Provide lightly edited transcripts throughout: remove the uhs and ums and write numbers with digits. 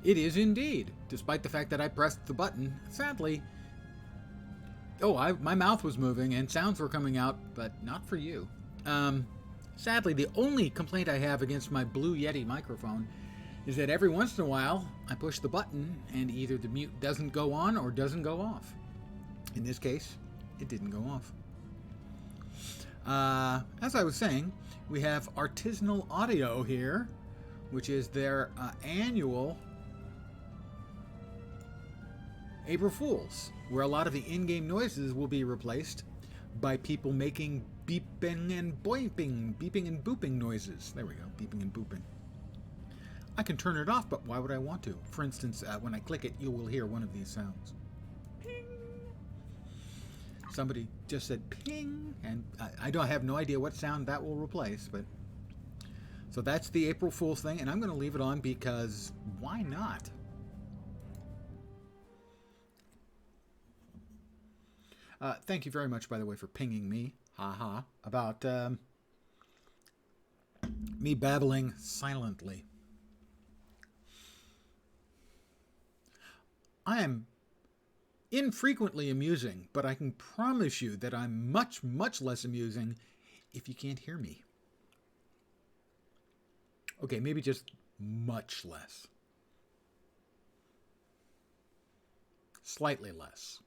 It is indeed, despite the fact that I pressed the button. Sadly, my mouth was moving and sounds were coming out, but not for you. Sadly, the only complaint I have against my Blue Yeti microphone is that every once in a while I push the button and either the mute doesn't go on or doesn't go off. In this case, it didn't go off. As I was saying, we have Artisanal Audio here, which is their annual April Fools, where a lot of the in-game noises will be replaced by people making beeping and booping noises. There we go, beeping and booping. I can turn it off, but why would I want to? For instance, when I click it, you will hear one of these sounds. Ping. Somebody just said ping, and I have no idea what sound that will replace, but so that's the April Fool's thing, and I'm going to leave it on because why not? Thank you very much, by the way, for pinging me, about me babbling silently. I am infrequently amusing, but I can promise you that I'm much, much less amusing if you can't hear me. Okay, maybe just much less. Slightly less.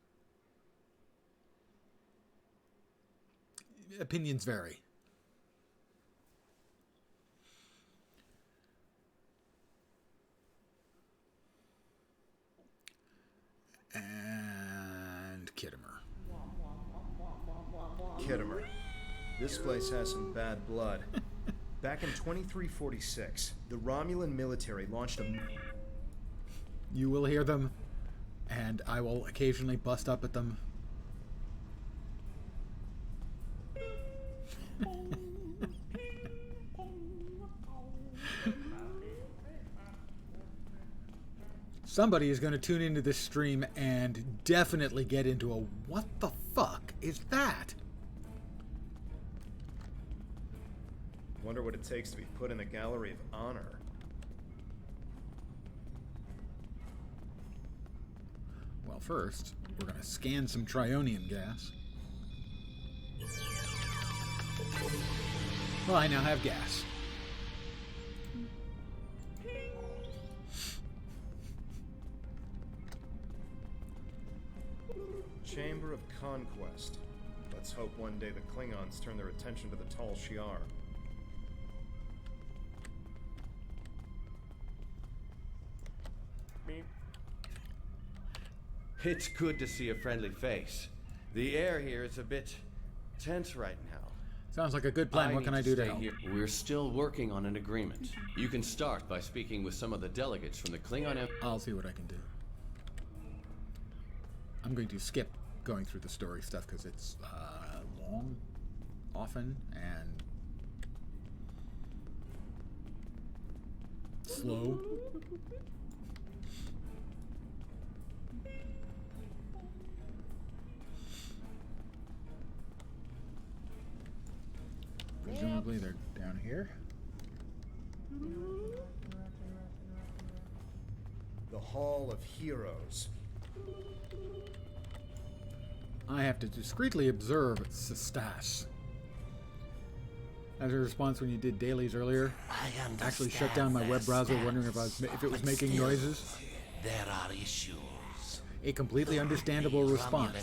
Opinions vary. And Kittimer. Kittimer. This place has some bad blood. Back in 2346, the Romulan military launched a... You will hear them, and I will occasionally bust up at them. Somebody is going to tune into this stream and definitely get into a what the fuck is that? Wonder what it takes to be put in the Gallery of Honor. Well, first, we're going to scan some Trionium gas. Well, I now have gas. Chamber of Conquest. Let's hope one day the Klingons turn their attention to the Tal Shiar. It's good to see a friendly face. The air here is a bit tense right now. Sounds like a good plan. What can I do to help? We're still working on an agreement. You can start by speaking with some of the delegates from the Klingon... I'll see what I can do. I'm going to skip going through the story stuff because it's long, often, and slow. Presumably they're down here. The Hall of Heroes. I have to discreetly observe Sistas. as a response when you did dailies earlier. Actually shut down my web browser, wondering if it was making noises. There are issues. A completely understandable response.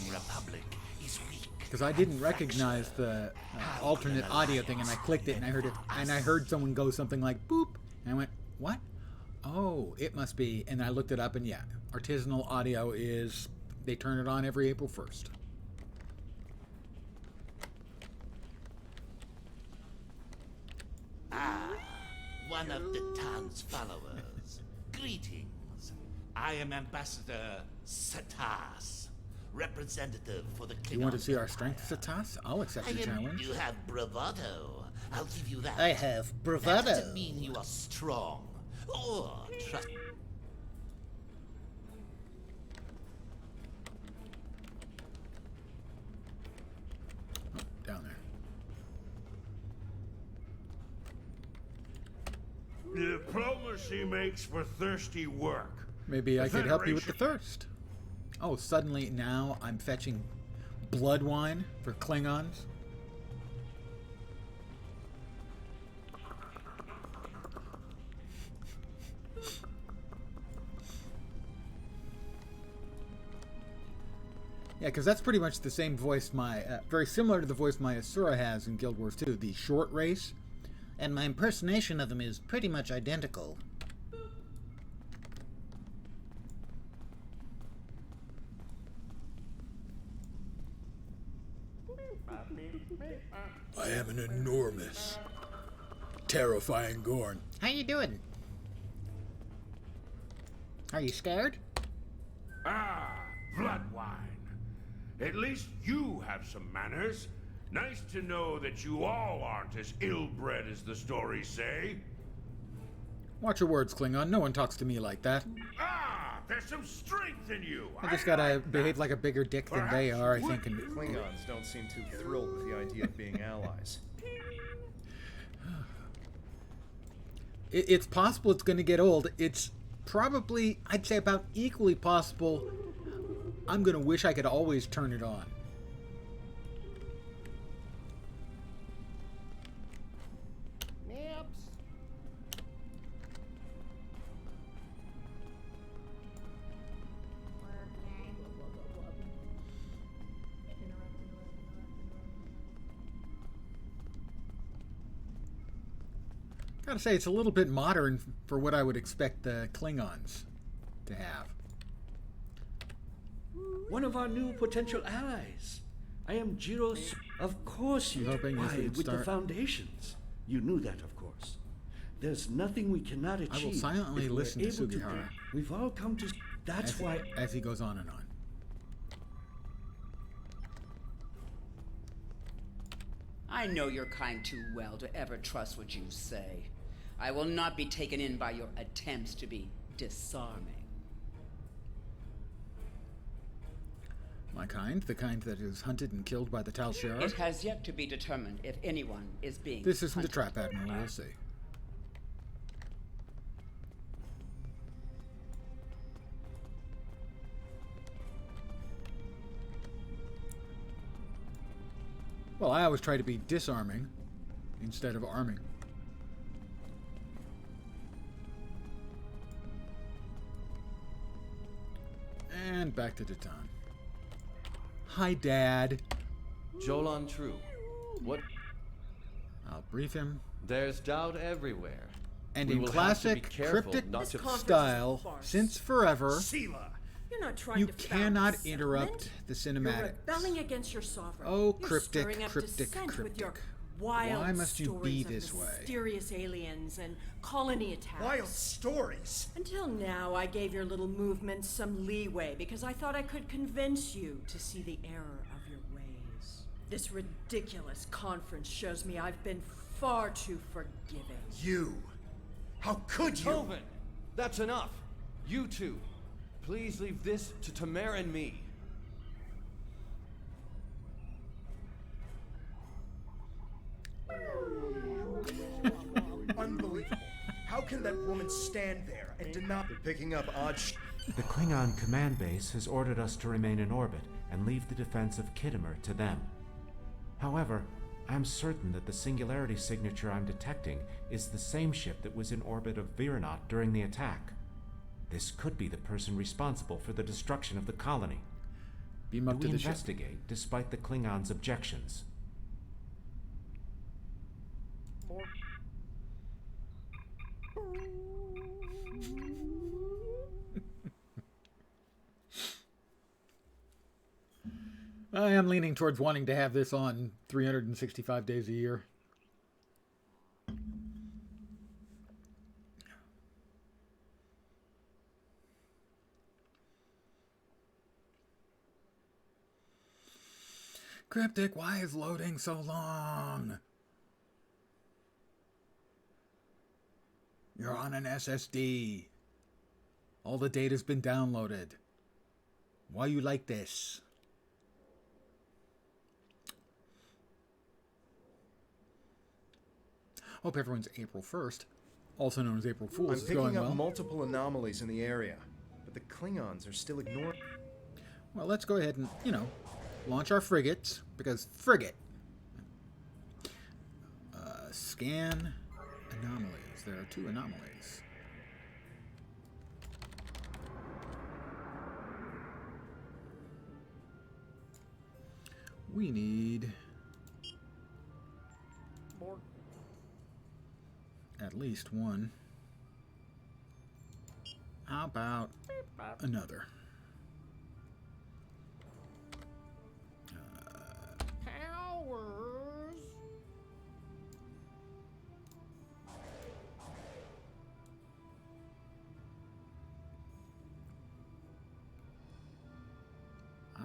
Because I didn't recognize the alternate audio thing, and I clicked it, and I heard someone go something like boop, and I went, what? Oh, it must be. And I looked it up, and yeah, artisanal audio is, they turn it on every April 1st. One of the town's followers. Greetings. I am Ambassador Satas, representative for the Klingon. You want to see our strength, Satas? I'll accept the challenge. You have bravado. I'll give you that. I have bravado. That doesn't mean you are strong or trust. Down there. Diplomacy makes for thirsty work. Maybe I could help you with the thirst. Oh, suddenly now I'm fetching blood wine for Klingons. Yeah, because that's pretty much the same voice very similar to the voice my Asura has in Guild Wars 2, the short race. And my impersonation of him is pretty much identical. I am an enormous, terrifying Gorn. How you doing? Are you scared? Ah, blood wine. At least you have some manners. Nice to know that you all aren't as ill-bred as the stories say. Watch your words, Klingon. No one talks to me like that. Ah, there's some strength in you. I just gotta behave like a bigger dick than they are, I think. And Klingons don't seem too thrilled with the idea of being allies. It's possible it's going to get old. It's probably, I'd say, about equally possible I'm going to wish I could always turn it on. Gotta say, it's a little bit modern for what I would expect the Klingons to have. One of our new potential allies. I am Jiro. Of course you Hoping do. this Why, would with the start- foundations. You knew that, of course. There's nothing we cannot achieve. I will silently if we're listen to able Sugihara We've all come to. That's why. as he goes on and on. I know your kind too well to ever trust what you say. I will not be taken in by your attempts to be disarming. My kind, the kind that is hunted and killed by the Tal Shiar. It has yet to be determined if anyone is being This isn't a hunted. trap, Admiral. We'll see. Well, I always try to be disarming instead of arming. And back to Datan. Hi, Dad. Jolan True. What? I'll brief him. There's doubt everywhere. And We in will have to be classic careful cryptic not to- style, since forever, Sela, you're not trying you to found cannot a interrupt settlement. the You're cinematics. rebelling against your sovereign. Oh, You're cryptic, stirring up cryptic, dissent with your cryptic. wild Why must you be stories of this way? mysterious aliens and colony attacks. Wild stories. Until now, I gave your little movement some leeway because I thought I could convince you to see the error of your ways. This ridiculous conference shows me I've been far too forgiving. You. How could you? Tobin, that's enough. You two, please leave this to Tamara and me. Unbelievable. How can that woman stand there and deny? They're picking up odd The Klingon command base has ordered us to remain in orbit and leave the defense of Kittimer to them. However, I'm certain that the singularity signature I'm detecting is the same ship that was in orbit of Virenaut during the attack. This could be the person responsible for the destruction of the colony. Beam up Do to we the ship. investigate despite the Klingons' objections? I am leaning towards wanting to have this on 365 days a year. Cryptic, why is loading so long? You're on an SSD. All the data's been downloaded. Why you like this? Hope everyone's April 1st, also known as April Fool's, I'm is going picking up well. multiple anomalies in the area, but the Klingons are still ignoring. Well, let's go ahead and, launch our frigates, because frigate. Scan anomalies. There are 2 anomalies. We need at least 1. How about another?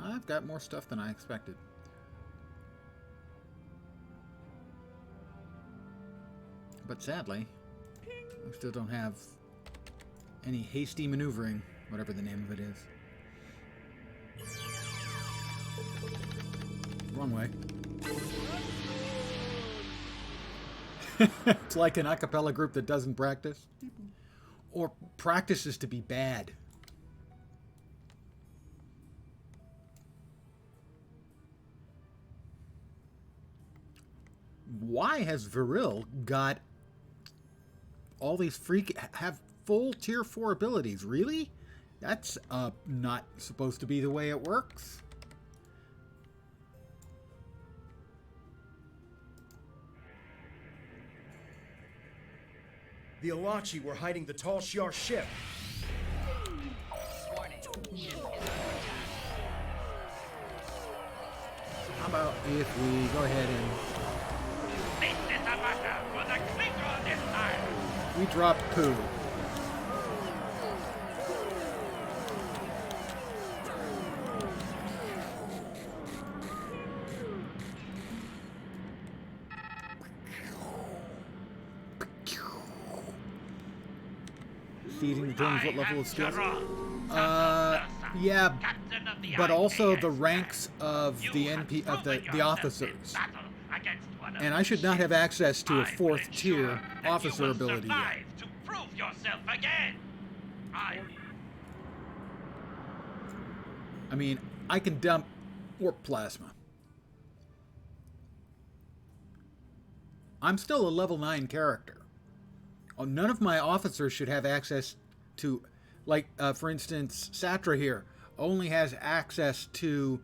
I've got more stuff than I expected. But sadly, we still don't have any hasty maneuvering, whatever the name of it is. Wrong way. It's like an a cappella group that doesn't practice. Or practices to be bad. Why has Viril got all these have full tier 4 abilities? Really? That's not supposed to be the way it works. The Alachi were hiding the Tal Shiar ship. How about if we go ahead and This is a matter for the Klingon this time. we drop poo. Feeding determines what level of skill. Yeah, but also the ranks of the NP of the officers. And I should not have access to a 4th tier officer ability yet. To prove yourself again. I mean, I can dump warp plasma. I'm still a level 9 character. Oh, none of my officers should have access to, like, for instance, Satra here only has access to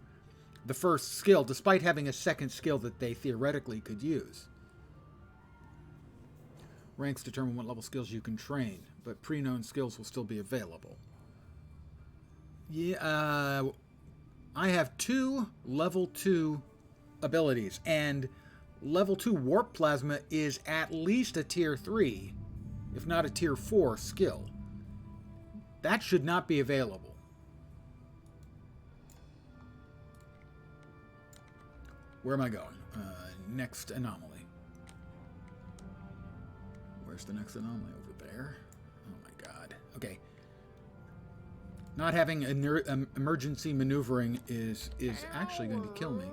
the 1st skill, despite having a 2nd skill that they theoretically could use. Ranks determine what level skills you can train, but pre-known skills will still be available. Yeah, I have 2 level 2 abilities, and level 2 warp plasma is at least a tier 3, if not a tier 4 skill. That should not be available. Where am I going? Next anomaly. Where's the next anomaly? Over there? Oh my god. Okay. Not having emergency maneuvering is actually going to kill me.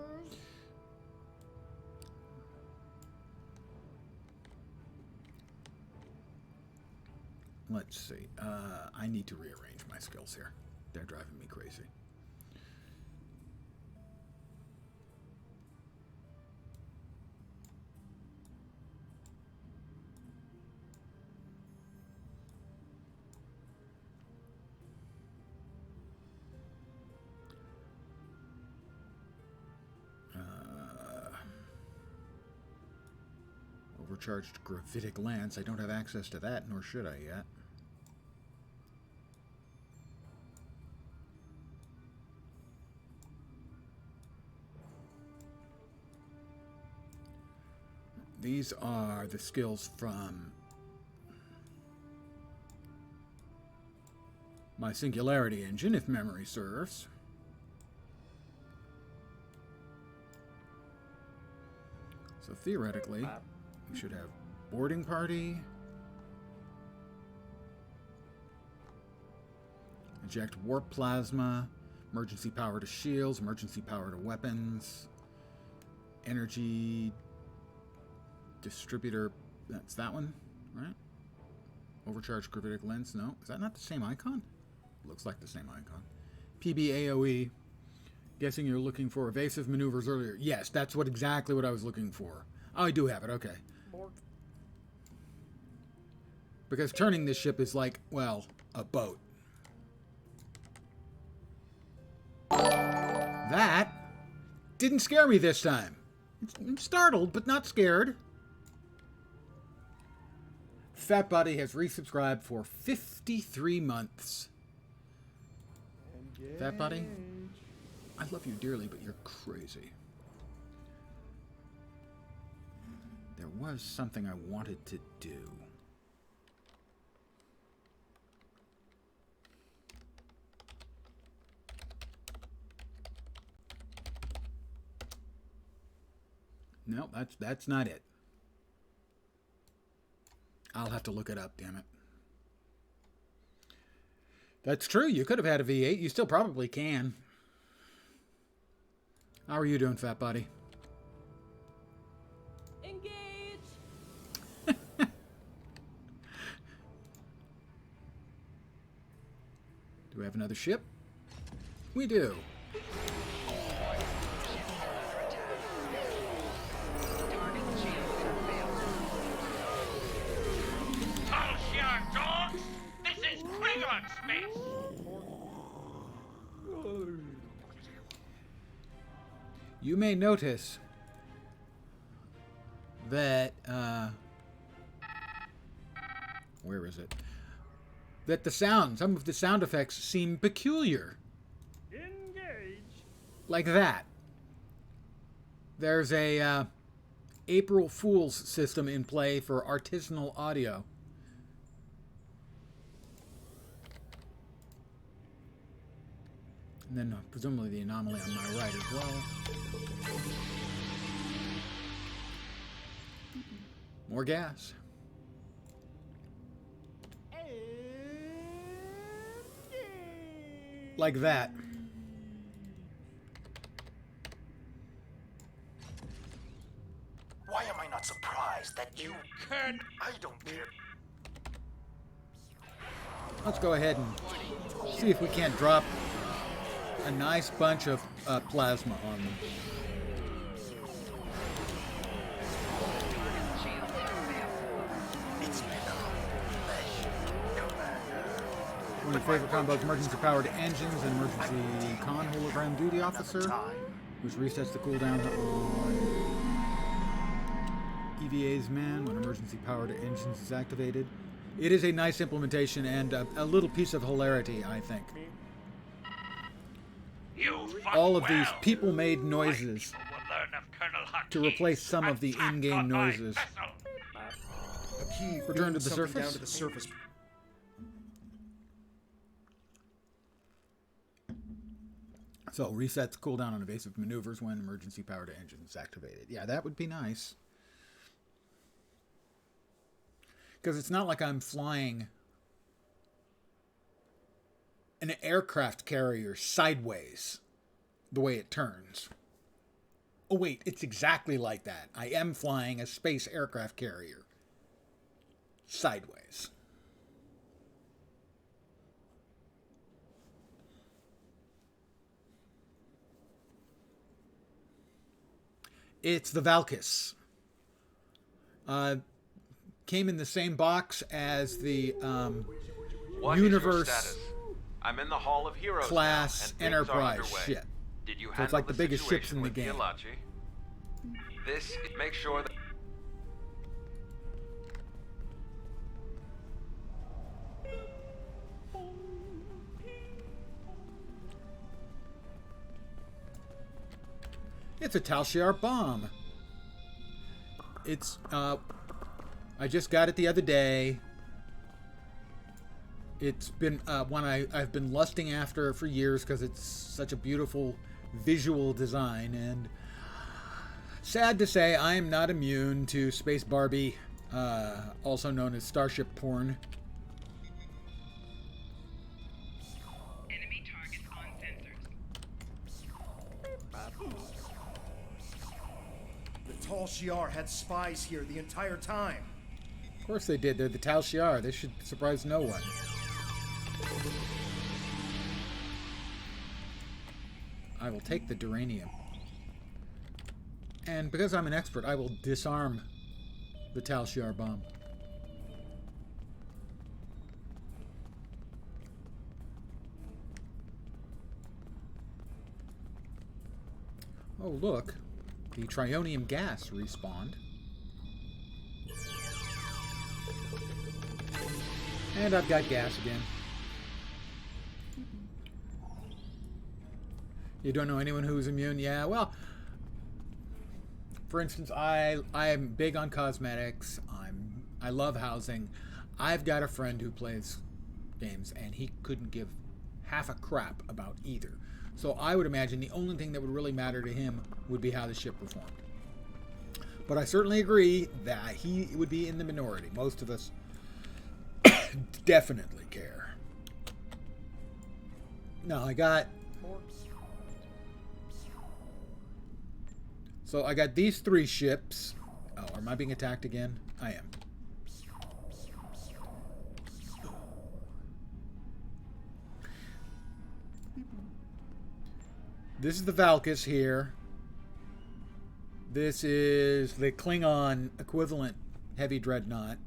Let's see. I need to rearrange my skills here. They're driving me crazy. Overcharged gravitic lance. I don't have access to that, nor should I yet. These are the skills from my Singularity engine, if memory serves. So theoretically, we should have boarding party, eject warp plasma, emergency power to shields, emergency power to weapons, energy distributor. That's that one, right? Overcharged gravitic lens. No, is that not the same icon? Looks like the same icon. PBAOE. Guessing you're looking for evasive maneuvers earlier. Yes, that's exactly what I was looking for. Oh, I do have it. Okay. Because turning this ship is like, well, a boat. That didn't scare me this time. I'm startled, but not scared. Fat Buddy has resubscribed for 53 months. Fat Buddy, I love you dearly, but you're crazy. There was something I wanted to do. No, that's not it. I'll have to look it up, damn it. That's true. You could have had a V8. You still probably can. How are you doing, Fat Buddy? Engage! Do we have another ship? We do. This is Klingon space! You may notice that, where is it? That some of the sound effects seem peculiar. Engage! Like that. There's a, April Fool's system in play for artisanal audio. And then presumably the anomaly on my right as well. More gas. Like that. Why am I not surprised that you can? I don't care. Let's go ahead and see if we can't drop a nice bunch of plasma on them. One of your favorite combos, emergency powered engines and emergency con hologram duty officer, which resets the cooldown on EVA's man when emergency powered engines is activated. It is a nice implementation and a little piece of hilarity, I think. All of these people-made noises to replace some of the in-game noises. Return to the surface. Down to the surface. So resets cooldown on evasive maneuvers when emergency power to engine is activated. Yeah, that would be nice. Because it's not like I'm flying an aircraft carrier sideways the way it turns. Oh wait, it's exactly like that. I am flying a space aircraft carrier sideways. It's the Valkis. Came in the same box as the Universe I'm in the Hall of Heroes class now, and Enterprise ship. Did you so it's like the biggest ships in the game. This make sure that It's a Tal Shiar bomb. It's, I just got it the other day. It's been one I've been lusting after for years because it's such a beautiful visual design. And sad to say, I am not immune to Space Barbie, also known as Starship porn. Enemy targets on sensors. The Tal Shiar had spies here the entire time. Of course they did. They're the Tal Shiar. They should surprise no one. I will take the duranium. And because I'm an expert, I will disarm the Tal Shiar bomb. Oh, look. The trionium gas respawned. And I've got gas again. You don't know anyone who's immune? Yeah, well, for instance, I am big on cosmetics. I love housing. I've got a friend who plays games, and he couldn't give half a crap about either. So I would imagine the only thing that would really matter to him would be how the ship performed. But I certainly agree that he would be in the minority. Most of us definitely care. Now I got... So I got these 3 ships. Oh, am I being attacked again? I am. This is the Valkis here. This is the Klingon equivalent heavy dreadnought.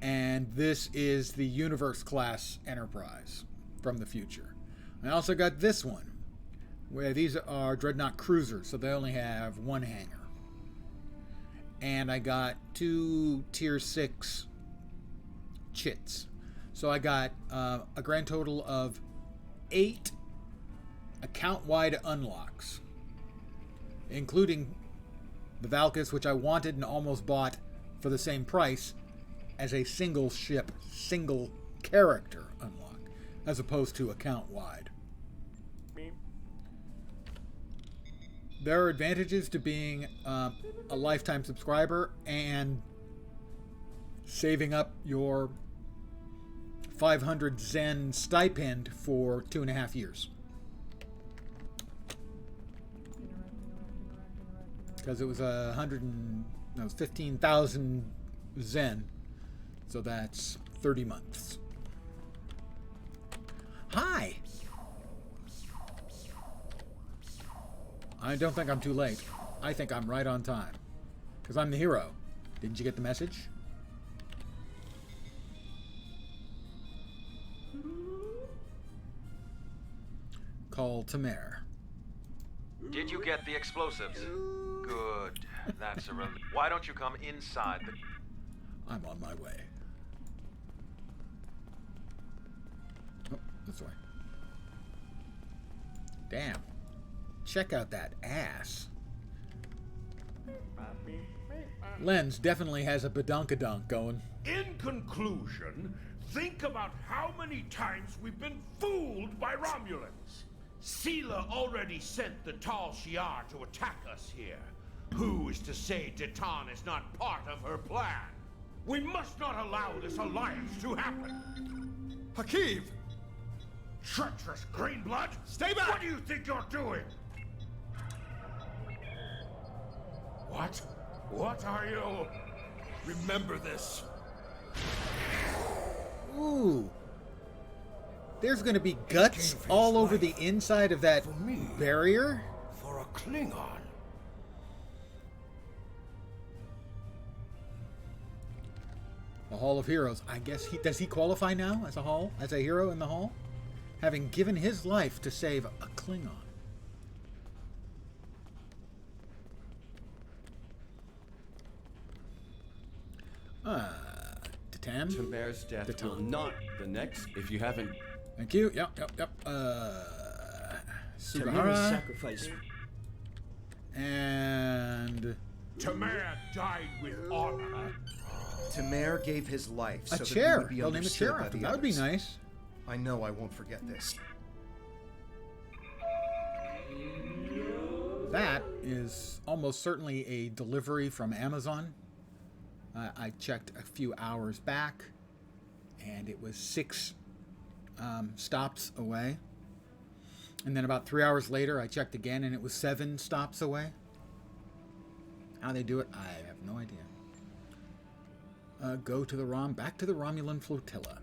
And this is the Universe class Enterprise from the future. I also got this one, where these are dreadnought cruisers, so they only have 1 hangar. And I got 2 tier 6 chits. So I got a grand total of 8 account-wide unlocks, including the Valkis, which I wanted and almost bought for the same price as a single ship, single character unlock, as opposed to account-wide. There are advantages to being a lifetime subscriber and saving up your 500 Zen stipend for 2.5 years. Because it was 15,000 Zen, so that's 30 months. Hi! I don't think I'm too late. I think I'm right on time. Because I'm the hero. Didn't you get the message? Call Tamer. Did you get the explosives? Good. That's a relief. Why don't you come inside the... I'm on my way. Oh, this way. Damn. Check out that ass. Lens definitely has a badunkadunk going. In conclusion, think about how many times we've been fooled by Romulans. Sela already sent the Tal Shiar to attack us here. Who is to say Titan is not part of her plan? We must not allow this alliance to happen. Hakeem! Treacherous Greenblood! Stay back! What do you think you're doing? What? What are you? Remember this. Ooh. There's going to be guts all over the inside of that barrier? For a Klingon. The Hall of Heroes. I guess does he qualify now as a hero in the Hall? Having given his life to save a Klingon. Tatam. Tamer's death will not the next if you haven't... Thank you. Yep. Tamara's sacrifice. And Tamar died with honor. Tamar gave his life so a that we chair. would be They'll name a understood chair by after the him. That would be others. nice. I know I won't forget this. That is almost certainly a delivery from Amazon. I checked a few hours back, and it was 6 stops away. And then about 3 hours later, I checked again, and it was 7 stops away. How they do it, I have no idea. Go to the back to the Romulan flotilla.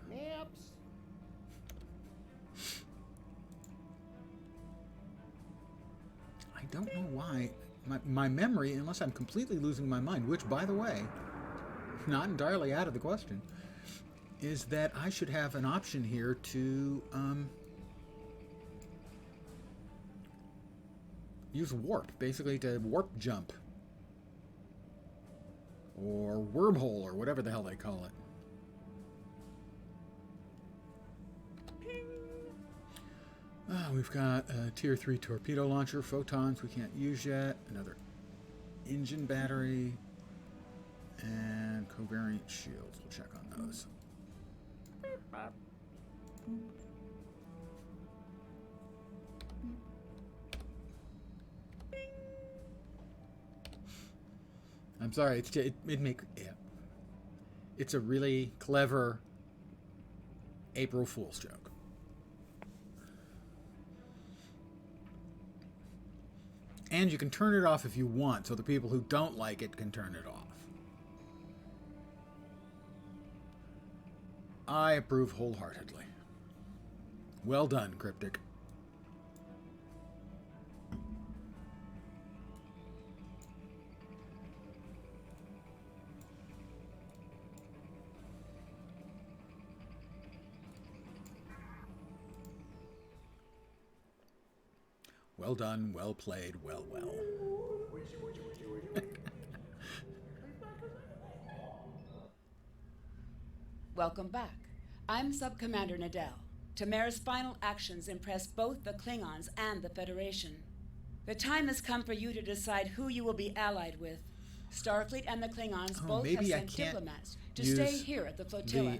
I don't know why. My memory, unless I'm completely losing my mind, which, by the way, not entirely out of the question, is that I should have an option here to use warp, basically to warp jump. Or wormhole, or whatever the hell they call it. We've got a Tier 3 torpedo launcher, photons we can't use yet, another engine battery, and covariant shields. We'll check on those. I'm sorry, it's a really clever April Fool's joke. And you can turn it off if you want, so the people who don't like it can turn it off. I approve wholeheartedly. Well done, Cryptic. Well done, well played, well. Welcome back. I'm Sub-Commander Nadell. Tamar's final actions impressed both the Klingons and the Federation. The time has come for you to decide who you will be allied with. Starfleet and the Klingons both have sent diplomats to stay here at the flotilla.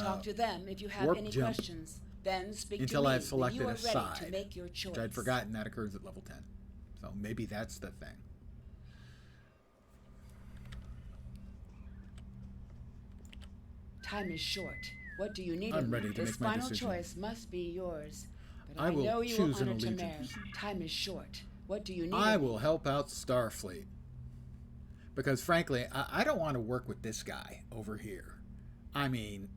Talk to them if you have any questions. Then speak until to me I've selected when you are a ready side, to make your choice. which I'd forgotten that occurs at level 10. So maybe that's the thing. Time is short. What do you need? I'm ready to this make my final decision. choice must be yours. But I will know you choose will an honor Tamar. allegiance. Time is short. What do you need? I will help out Starfleet. Because frankly, I don't want to work with this guy over here. I mean,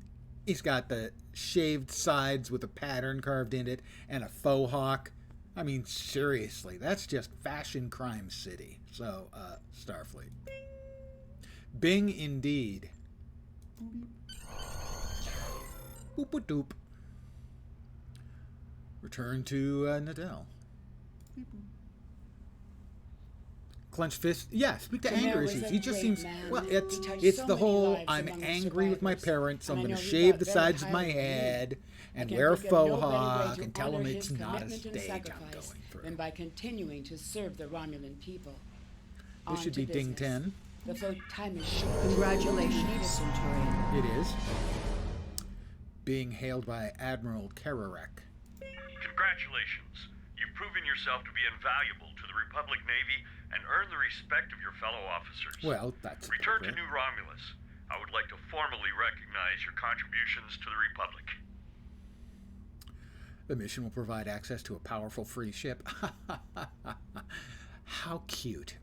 he's got the shaved sides with a pattern carved in it and a faux hawk. I mean, seriously, that's just fashion crime city. So, Starfleet. Bing indeed. Boop-a-doop. Return to Nadell. Clenched fist. Yeah, speak to Tamar anger was issues. a He just great seems man. well. He touched It's so the many whole. lives I'm among the angry with my survivors. parents. So I'm And I going to know you shave thought the very sides of my highly of me. head and I wear a can't think of faux no better way hawk to and tell honor them his it's not a commitment and stage I'm sacrifice going through. than by continuing to serve the Romulan people. This should be Ding 10. The float time is short. Congratulations, Centurion. It is. Being hailed by Admiral Kararek. Congratulations. You've proven yourself to be invaluable to the Republic Navy and earned the respect of your fellow officers. Well, that's Return to appropriate. New Romulus. I would like to formally recognize your contributions to the Republic. The mission will provide access to a powerful free ship. How cute.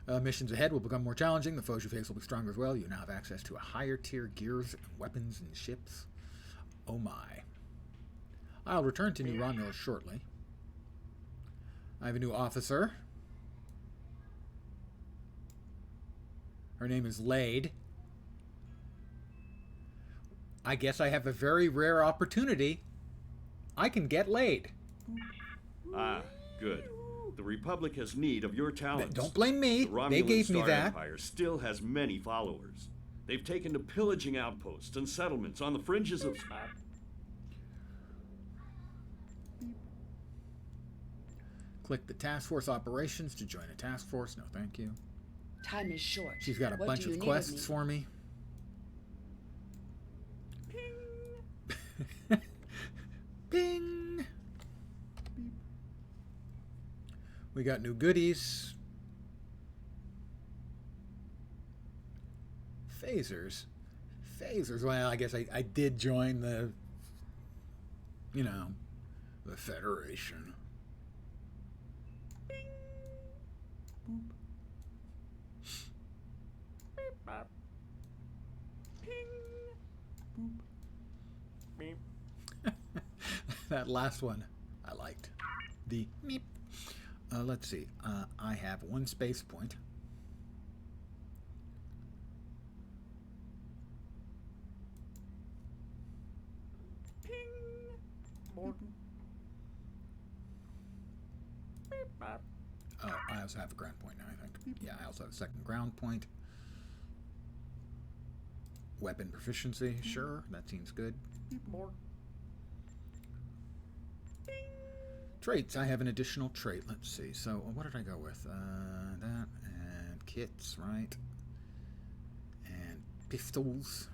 Missions ahead will become more challenging. The foes you face will be stronger as well. You now have access to a higher tier gears, weapons, and ships. Oh my. I'll return to New Romulus shortly. I have a new officer. Her name is Lade. I guess I have a very rare opportunity. I can get laid. Ah, good. The Republic has need of your talents. Don't blame me. The Romulan They gave me Star that. Empire still has many followers. They've taken to pillaging outposts and settlements on the fringes of... Click the task force operations to join a task force. No, thank you. Time is short. She's got a What bunch do you of need quests for me. Bing! We got new goodies. Phasers. Phasers. Well, I guess I did join the, you know, the Federation. Bing. Boop. Beep, bop. Ping. Boop. Beep. That last one I liked. The meep. Let's see. I have 1 space point. Ping. Oh, I also have a ground point now, I think. Yeah, I also have a second ground point. Weapon proficiency, sure, that seems good. Traits, I have an additional trait. Let's see. So, what did I go with? That and kits, right? And pistols.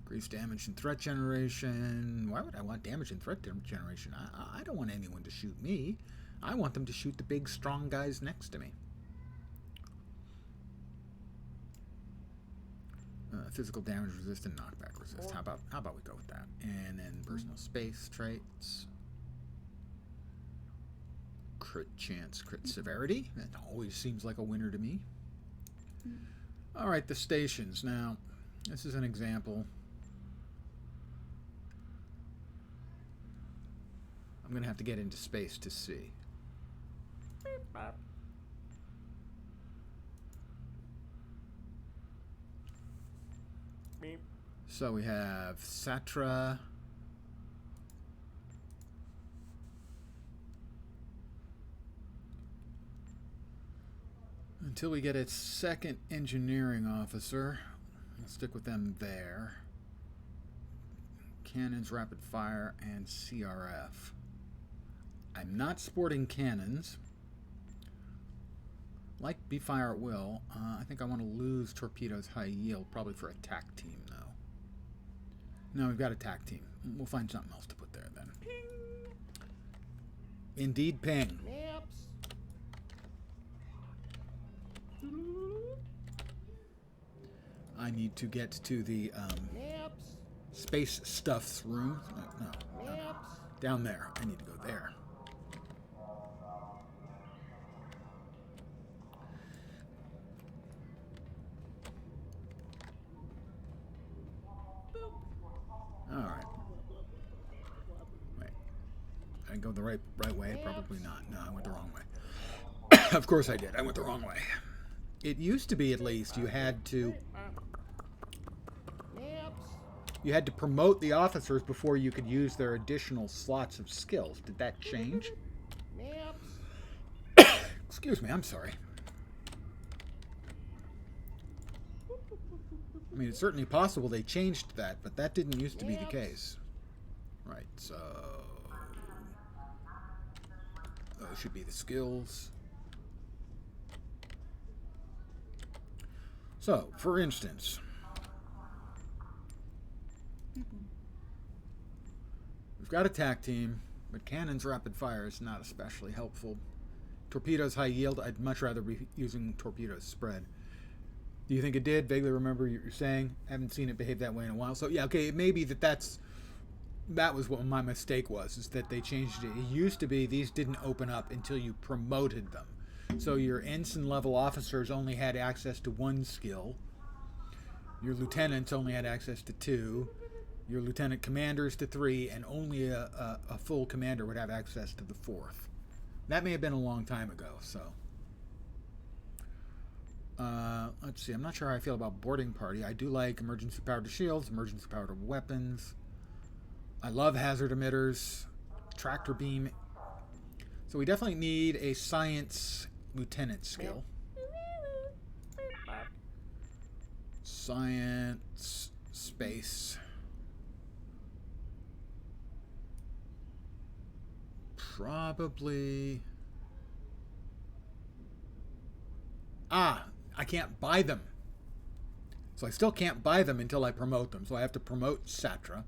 Increase damage and threat generation. Why would I want damage and threat generation? I don't want anyone to shoot me. I want them to shoot the big, strong guys next to me. Physical damage resist and knockback resist. How about we go with that? And then personal space traits. Crit chance, crit severity. That always seems like a winner to me. All right, the stations. Now, this is an example. I'm going to have to get into space to see. So we have Satra. Until we get a second engineering officer. We'll stick with them there. Cannons, rapid fire, and CRF. I'm not sporting cannons. Like be fire at will. I think I want to lose torpedoes high yield, probably for attack team though. No, we've got attack team. We'll find something else to put there then. Ping. Indeed, ping. I need to get to the space stuffs room. No. Down there. I need to go there. All right. Wait. Did I go the right way? Probably not. No, I went the wrong way. Of course I did. I went the wrong way. It used to be, at least, you had to promote the officers before you could use their additional slots of skills. Did that change? Excuse me, I'm sorry. I mean, it's certainly possible they changed that, but that didn't used to be the case. Right, so those should be the skills. So, for instance, we've got attack team, but cannons rapid fire is not especially helpful. Torpedoes high yield, I'd much rather be using torpedoes spread. Do you think it did? Vaguely remember you're saying. I haven't seen it behave that way in a while. So yeah, okay, it may be that was what my mistake was, is that they changed it. It used to be these didn't open up until you promoted them. So your ensign level officers only had access to 1 skill. Your lieutenants only had access to 2. Your lieutenant commanders to 3, and only a full commander would have access to the 4th. That may have been a long time ago, so. Let's see, I'm not sure how I feel about boarding party. I do like emergency power to shields, emergency power to weapons. I love hazard emitters, tractor beam. So we definitely need a science lieutenant skill. Science, space. probably... I can't buy them. So I still can't buy them until I promote them. So I have to promote Satra.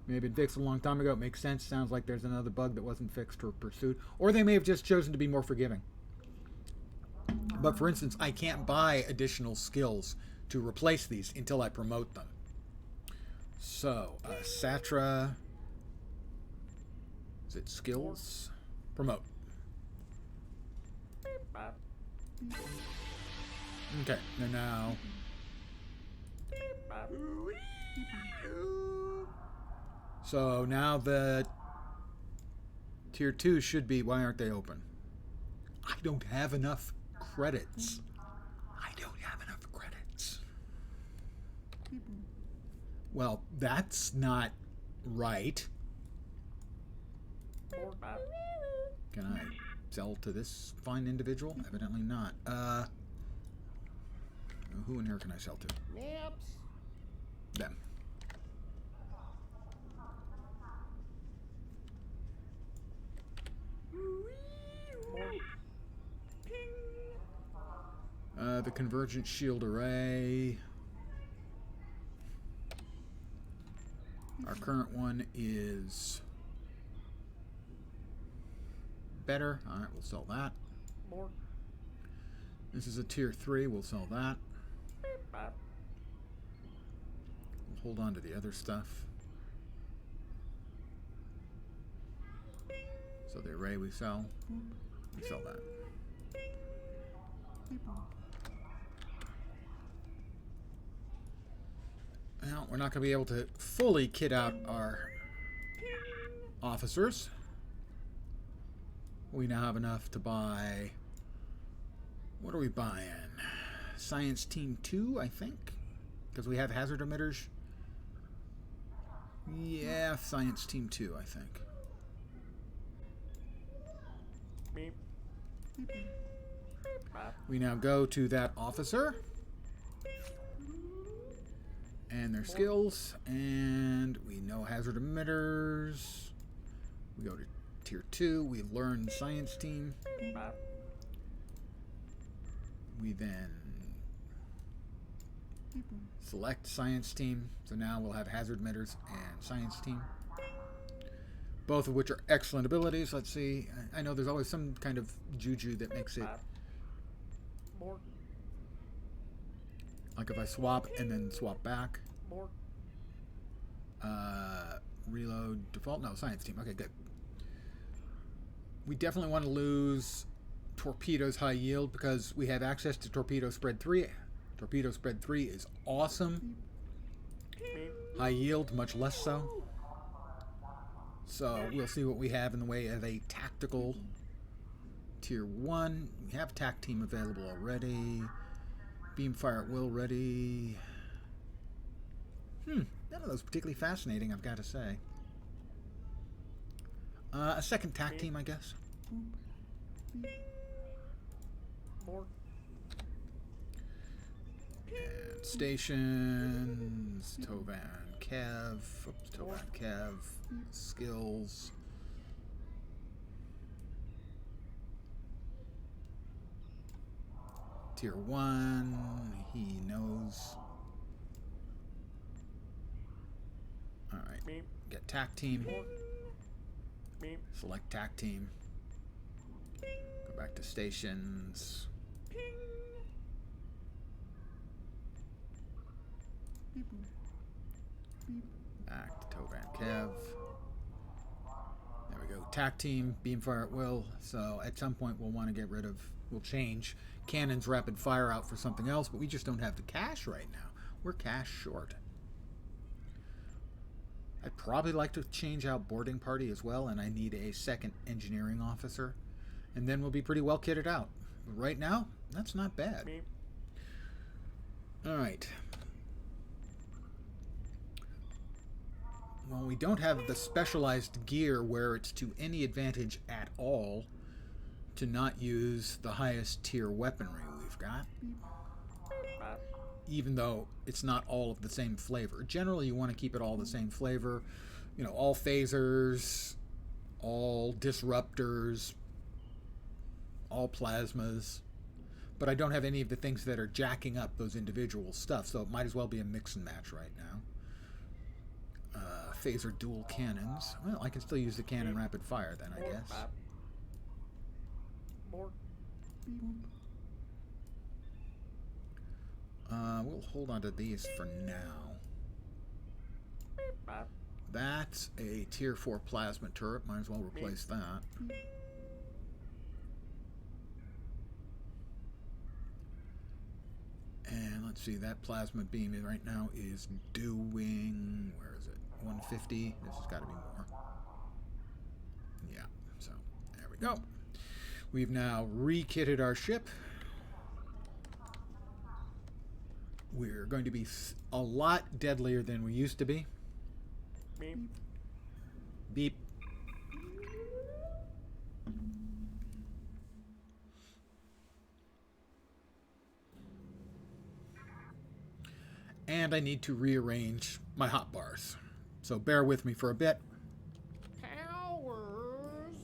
Maybe it fixed a long time ago. It makes sense. Sounds like there's another bug that wasn't fixed or pursued. Or they may have just chosen to be more forgiving. But for instance, I can't buy additional skills to replace these until I promote them. So, Satra... Is it skills? Promote. Okay, they're now... So now the tier 2 should be... Why aren't they open? I don't have enough credits. I don't have enough credits. Well, that's not right. Can I sell to this fine individual? Evidently not. Who in here can I sell to? Them. The Convergent Shield Array. Our current one is better. Alright, we'll sell that. This is a tier 3, we'll sell that. We'll hold on to the other stuff. So the array we sell that. Well, we're not going to be able to fully kit out our officers. We now have enough to buy... What are we buying? Science Team 2, I think? Because we have hazard emitters. Yeah, Science Team 2, I think. We now go to that officer and their skills, and we know hazard emitters. We go to tier 2, we learn Science Team. We then select Science Team, so now we'll have hazard emitters and Science Team, both of which are excellent abilities. Let's see, I know there's always some kind of juju that makes it, like if I swap and then swap back. Reload default, no, Science Team, okay, good. We definitely want to lose Torpedo's high yield because we have access to Torpedo Spread 3. Torpedo Spread 3 is awesome. High yield, much less so. So we'll see what we have in the way of a tactical tier 1. We have TAC team available already. Beam fire at will ready. None of those particularly fascinating, I've got to say. A second TAC team, I guess. And stations, Tovan Kev, skills. Tier 1, he knows. Alright, get TAC team. Select TAC team. Go back to stations. Back to Tovan Kev. There we go. TAC team, beam fire at will. So at some point we'll want to get rid of, we'll change Cannon's rapid fire out for something else, but we just don't have the cash right now. We're cash short. I'd probably like to change out boarding party as well, and I need a second engineering officer. And then we'll be pretty well kitted out. But right now, that's not bad. Alright. Well, we don't have the specialized gear where it's to any advantage at all to not use the highest tier weaponry we've got. Even though it's not all of the same flavor. Generally, you want to keep it all the same flavor. you know, all phasers, all disruptors, all plasmas. But I don't have any of the things that are jacking up those individual stuff, so it might as well be a mix and match right now. Phaser dual cannons. Well, I can still use the cannon rapid fire then, I guess. We'll hold on to these for now. That's a tier 4 plasma turret. Might as well replace that. And let's see, that plasma beam right now is doing, where is it? 150. This has got to be more. Yeah, so there we go. We've now re-kitted our ship. We're going to be a lot deadlier than we used to be. Beep. Beep. And I need to rearrange my hotbars. So bear with me for a bit. Powers.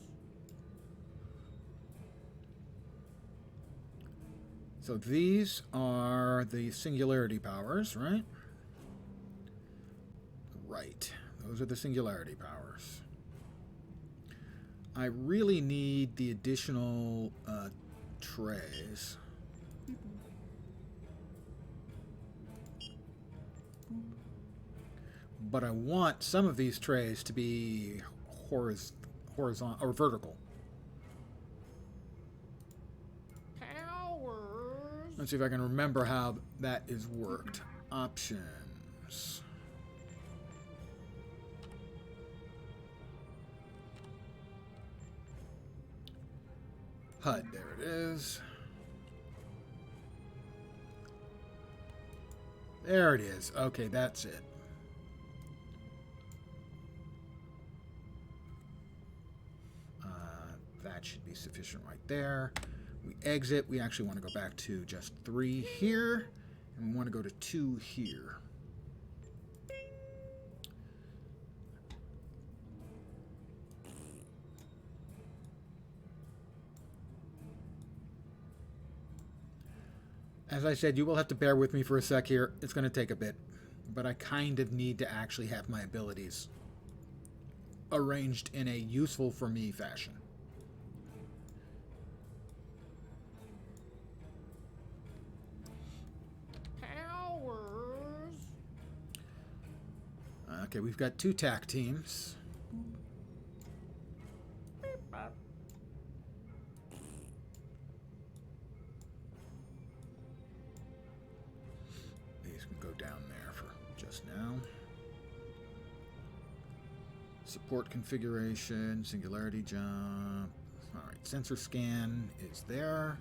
So these are the singularity powers, right? Right. Those are the singularity powers. I really need the additional trays. But I want some of these trays to be horizontal or vertical. Powers. Let's see if I can remember how that is worked. Options. HUD, there it is. There it is. Okay, that's it. That should be sufficient right there. We exit. We actually want to go back to just 3 here. And we want to go to 2 here. As I said, you will have to bear with me for a sec here. It's going to take a bit. But I kind of need to actually have my abilities arranged in a useful for me fashion. Okay, we've got 2 TAC teams. These can go down there for just now. Support configuration, singularity jump. Alright, sensor scan is there.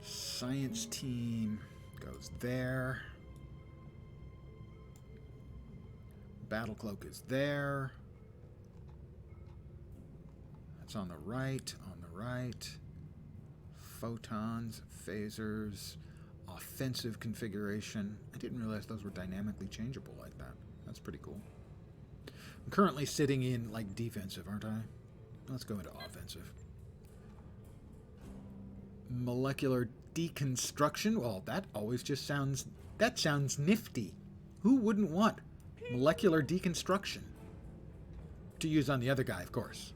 Science team goes there. Battle cloak is there. That's on the right, on the right. Photons, phasers, offensive configuration. I didn't realize those were dynamically changeable like that. That's pretty cool. I'm currently sitting in like defensive, aren't I? Let's go into offensive. Molecular deconstruction. Well, that always just sounds nifty. Who wouldn't want molecular deconstruction? To use on the other guy, of course.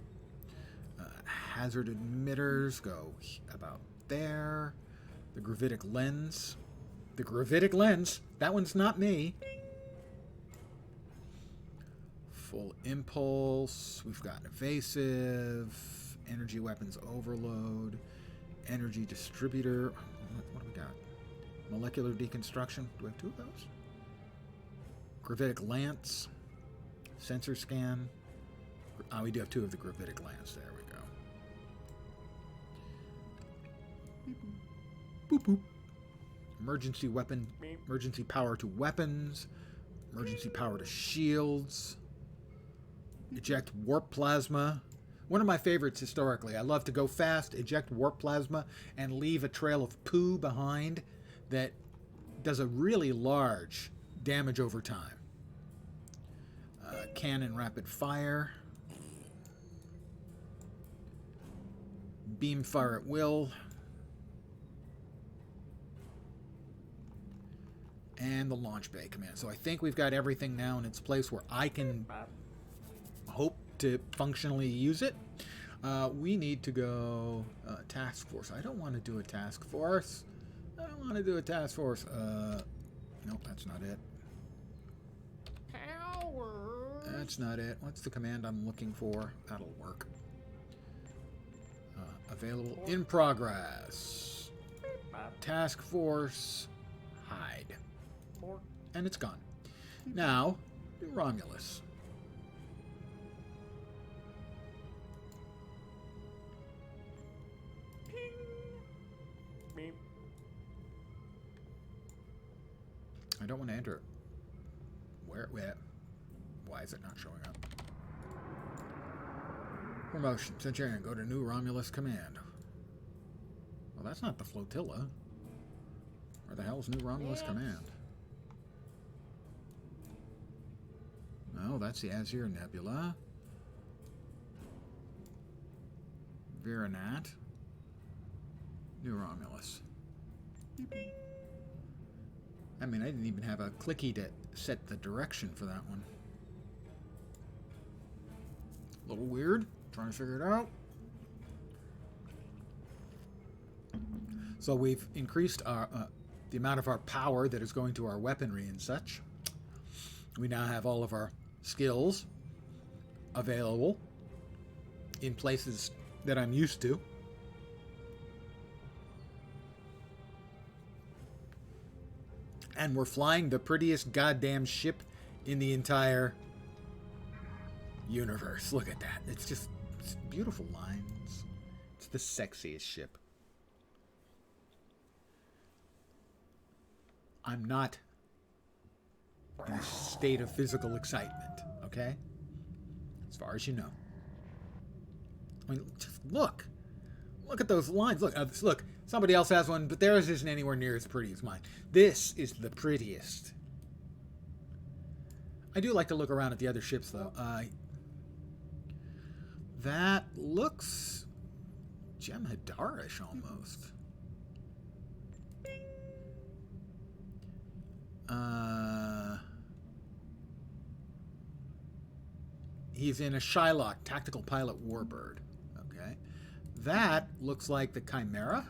Hazard emitters go about there. The gravitic lens. The gravitic lens. That one's not me. Full impulse. We've got evasive. Energy weapons overload. Energy distributor. What do we got? Molecular deconstruction. Do we have 2 of those? Gravitic lance. Sensor scan. Oh, we do have 2 of the gravitic lance. There we go. Boop boop. Emergency weapon. Emergency power to weapons. Emergency power to shields. Eject warp plasma. One of my favorites historically. I love to go fast, eject warp plasma, and leave a trail of poo behind that does a really large damage over time. Cannon rapid fire. Beam fire at will. And the launch bay command. So I think we've got everything now in its place where I can hope to functionally use it. We need to go task force. I don't want to do a task force. I don't want to do a task force. Nope, that's not it. That's not it. What's the command I'm looking for? That'll work. Available in progress. Task force. Hide. And it's gone. Now, do Romulus. I don't want to enter it. Where? Why is it not showing up? Promotion. Centurion. Go to new Romulus command. Well, that's not the flotilla. Where the hell's new Romulus command? No, that's the Azure Nebula. Virinat. New Romulus. I mean, I didn't even have a clicky to set the direction for that one. A little weird. Trying to figure it out. So we've increased our the amount of our power that is going to our weaponry and such. We now have all of our skills available in places that I'm used to. And we're flying the prettiest goddamn ship in the entire universe. Look at that. It's beautiful lines. It's the sexiest ship. I'm not in a state of physical excitement, okay? As far as you know. I mean, just look. Look at those lines. Look. Somebody else has one, but theirs isn't anywhere near as pretty as mine. This is the prettiest. I do like to look around at the other ships, though. That looks Jem'Hadar-ish almost. He's in a Shylock tactical pilot warbird. Okay. That looks like the Chimera.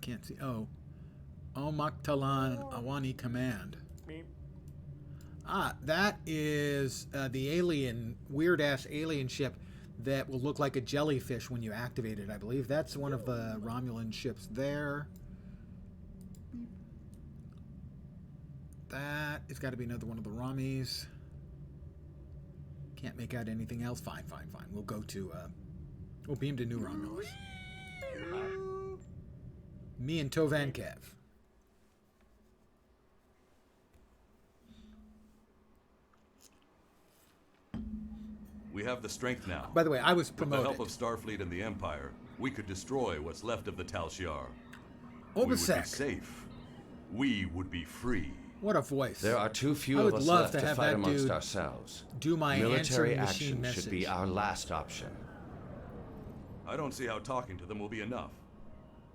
Can't see. Oh. Omaktalan Awani Command. That is the alien, weird-ass alien ship that will look like a jellyfish when you activate it, I believe. That's one of the Romulan ships there. That has got to be another one of the Ramis. Can't make out anything else. Fine. We'll go to, we'll beam to New Romulus. Me and Tovan Kev. We have the strength now. By the way, I was promoted. With the help of Starfleet and the Empire, we could destroy what's left of the Tal Shiar. We would be safe. We would be free. What a voice. There are too few of us left to fight amongst ourselves. Do my military answering machine action should be our last option. I don't see how talking to them will be enough.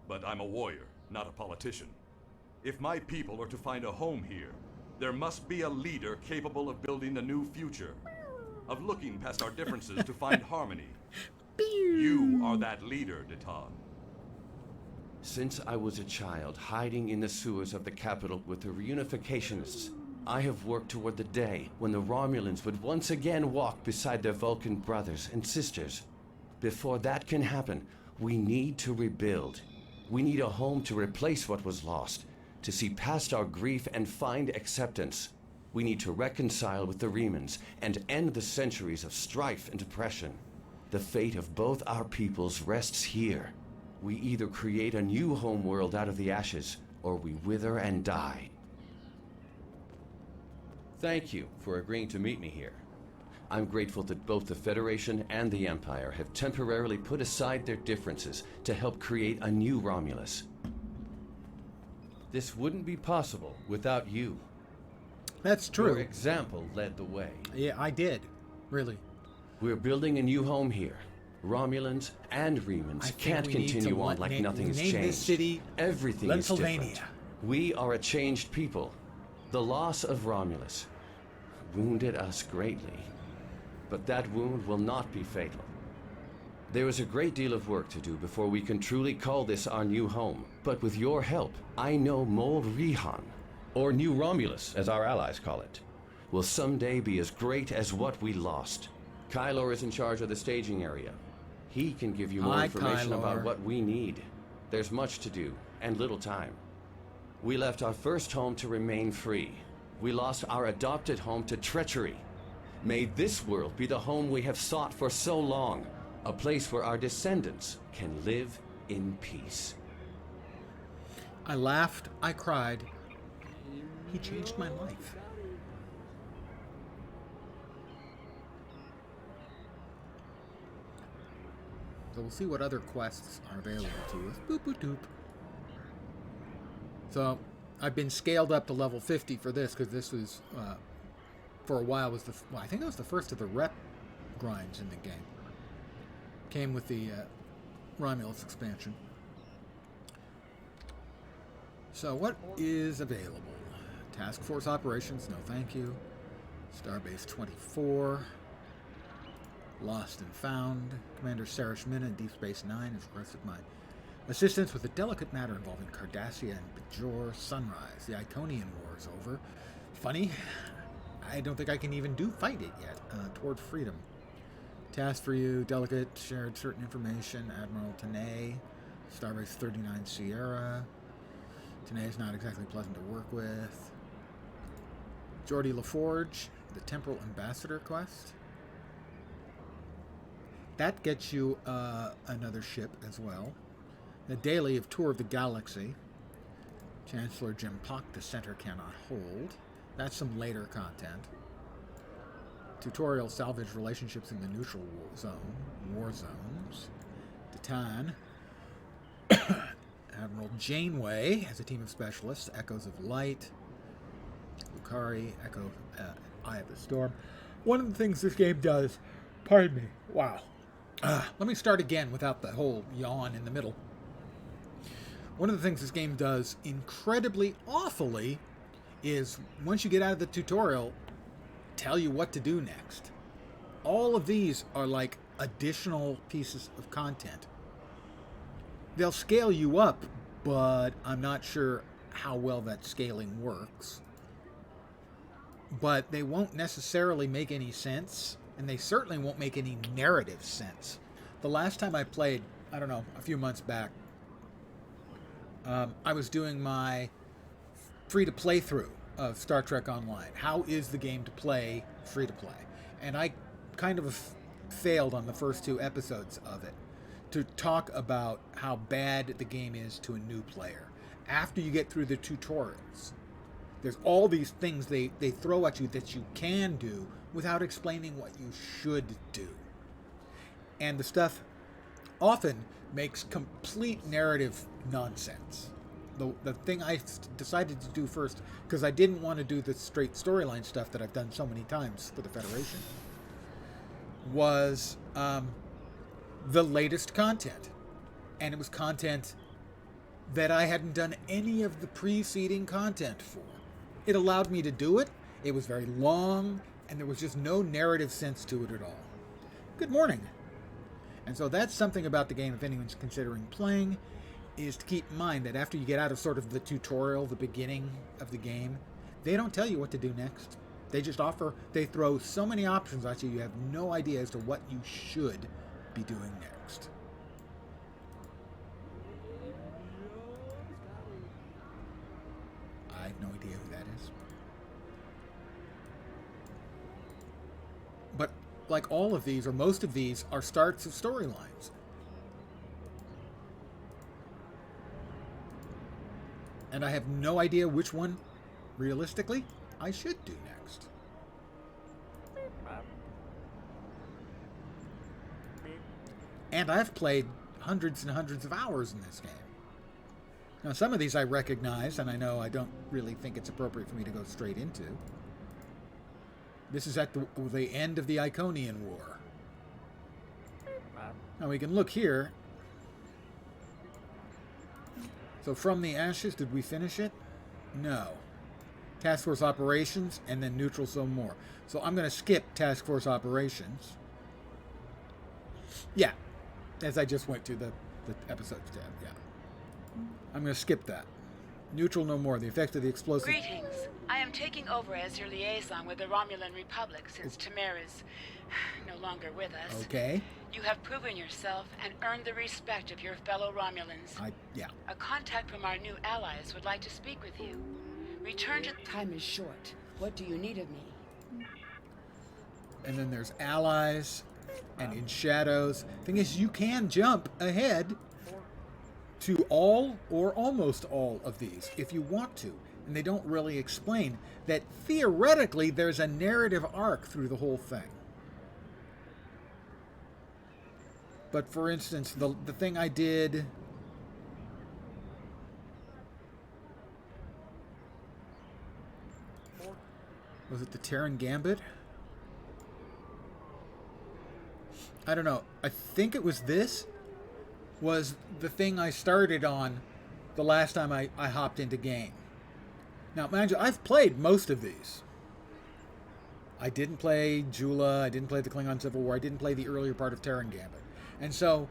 But I'm a warrior, not a politician. If my people are to find a home here, there must be a leader capable of building a new future. Of looking past our differences to find harmony. You are that leader, Datan. Since I was a child, hiding in the sewers of the capital with the reunificationists, I have worked toward the day when the Romulans would once again walk beside their Vulcan brothers and sisters. Before that can happen, we need to rebuild. We need a home to replace what was lost, to see past our grief and find acceptance. We need to reconcile with the Remans and end the centuries of strife and oppression. The fate of both our peoples rests here. We either create a new homeworld out of the ashes, or we wither and die. Thank you for agreeing to meet me here. I'm grateful that both the Federation and the Empire have temporarily put aside their differences to help create a new Romulus. This wouldn't be possible without you. That's true. Your example led the way. Yeah, I did. Really. We're building a new home here. Romulans and Remans can't continue on like nothing has changed. This city Everything is different. We are a changed people. The loss of Romulus wounded us greatly, but that wound will not be fatal. There is a great deal of work to do before we can truly call this our new home, but with your help, I know Mol Rihan, or New Romulus, as our allies call it, will someday be as great as what we lost. Kylor is in charge of the staging area. He can give you more information about what we need. There's much to do, and little time. We left our first home to remain free. We lost our adopted home to treachery. May this world be the home we have sought for so long, a place where our descendants can live in peace. I laughed, I cried. He changed my life. So we'll see what other quests are available to us. Boop, boop, doop. So I've been scaled up to level 50 for this because this was, for a while, was I think it was the first of the rep grinds in the game. Came with the Romulus expansion. So what is available? Task Force Operations, no thank you. Starbase 24. Lost and Found. Commander Sarish Mina in Deep Space Nine has requested my assistance with a delicate matter involving Cardassia and Bajor Sunrise. The Iconian War is over. Funny, I don't think I can even fight it yet. Toward Freedom. Task for you, Delicate, shared certain information. Admiral Tanay, Starbase 39 Sierra. Tanay is not exactly pleasant to work with. Geordie LaForge, the Temporal Ambassador quest. That gets you another ship as well. The Daily of Tour of the Galaxy. Chancellor Jempak, the Center cannot hold. That's some later content. Tutorial salvage relationships in the neutral war zones. Titan. Admiral Janeway has a team of specialists. Echoes of Light. Lukari, Echo, Eye of the Storm. One of the things this game does, pardon me, wow. Let me start again without the whole yawn in the middle. One of the things this game does incredibly awfully is once you get out of the tutorial, tell you what to do next. All of these are like additional pieces of content. They'll scale you up, but I'm not sure how well that scaling works. But they won't necessarily make any sense, and they certainly won't make any narrative sense. The last time I played, I don't know, a few months back, I was doing my free-to-play through of Star Trek Online. How is the game to play free-to-play? And I kind of failed on the first 2 episodes of it to talk about how bad the game is to a new player. After you get through the tutorials, there's all these things they throw at you that you can do without explaining what you should do. And the stuff often makes complete narrative nonsense. The thing I decided to do first, because I didn't want to do the straight storyline stuff that I've done so many times for the Federation, was the latest content. And it was content that I hadn't done any of the preceding content for. It allowed me to do it. It was very long, and there was just no narrative sense to it at all. Good morning. And so that's something about the game, if anyone's considering playing, is to keep in mind that after you get out of sort of the tutorial, the beginning of the game, they don't tell you what to do next. They just they throw so many options at you, you have no idea as to what you should be doing next. I have no idea who that is. But like all of these, or most of these, are starts of storylines. And I have no idea which one, realistically, I should do next. And I've played hundreds and hundreds of hours in this game. Now, some of these I recognize, and I know I don't really think it's appropriate for me to go straight into. This is at the end of the Iconian War. Now we can look here. So from the ashes, did we finish it? No. Task Force Operations, and then Neutral So More. So I'm going to skip Task Force Operations. Yeah, as I just went to the episodes tab, yeah. I'm going to skip that. Neutral No More, the effects of the explosive... Greetings. I am taking over as your liaison with the Romulan Republic since Tamir is no longer with us. Okay. You have proven yourself and earned the respect of your fellow Romulans. Yeah. A contact from our new allies would like to speak with you. Return to... Time is short. What do you need of me? And then there's allies and in shadows. Thing is, you can jump ahead to all or almost all of these if you want to. And they don't really explain that theoretically there's a narrative arc through the whole thing. But for instance, the thing I did... Was it the Terran Gambit? I don't know. I think it was this. Was the thing I started on the last time I hopped into game. Now, mind you, I've played most of these. I didn't play Jula. I didn't play the Klingon Civil War. I didn't play the earlier part of Terran Gambit. And so,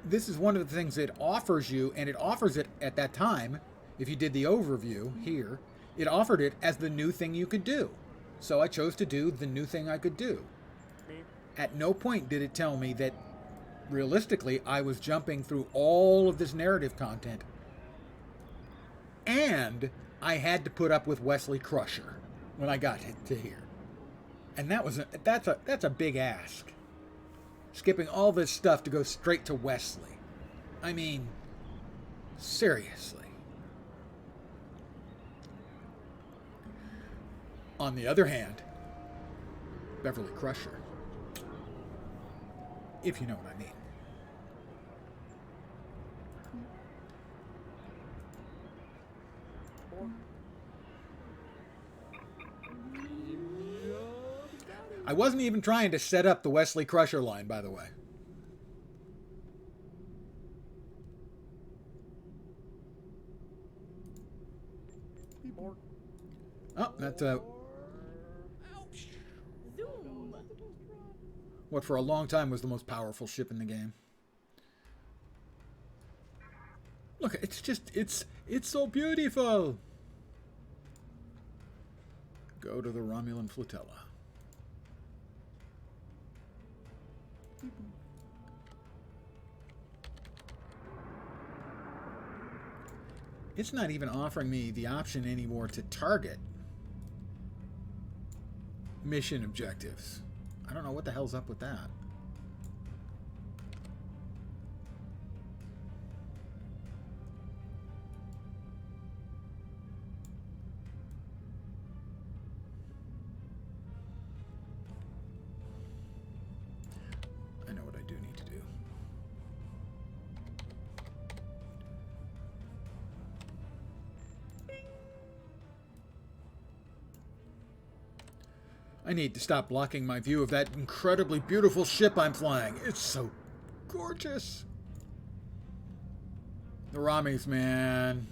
this is one of the things it offers you, and it offers it at that time, if you did the overview here, it offered it as the new thing you could do. So I chose to do the new thing I could do. At no point did it tell me that, realistically, I was jumping through all of this narrative content. And I had to put up with Wesley Crusher when I got to here. And that's a big ask. Skipping all this stuff to go straight to Wesley. I mean, seriously. On the other hand, Beverly Crusher. If you know what I mean. I wasn't even trying to set up the Wesley Crusher line, by the way. Oh, that's a... What for a long time was the most powerful ship in the game. Look, it's so beautiful. Go to the Romulan flotilla. It's not even offering me the option anymore to target mission objectives. I don't know what the hell's up with that. I know what I do need to do. I need to stop blocking my view of that incredibly beautiful ship I'm flying. It's so gorgeous. The Ramis, man.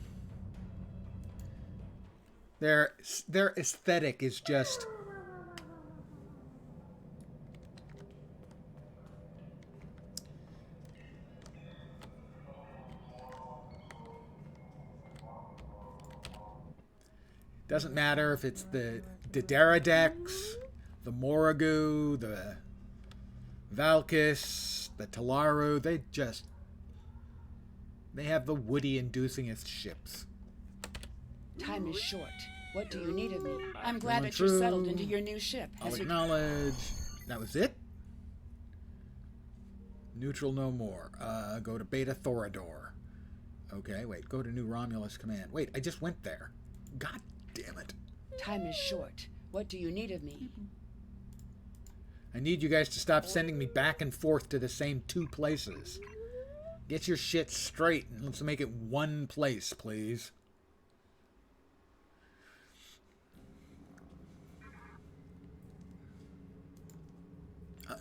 Their aesthetic is just... Doesn't matter if it's the Dideridex, the Moragu, the Valkis, the Talaru. They have the woody-inducingest ships. Time is short. What do you need of me? I'm glad that you're settled into your new ship. I'll acknowledge. That was it? Neutral no more. Go to Beta Thorador. Okay, wait. Go to New Romulus Command. Wait, I just went there. God damn it. Time is short. What do you need of me? I need you guys to stop sending me back and forth to the same 2 places. Get your shit straight and let's make it one place, please.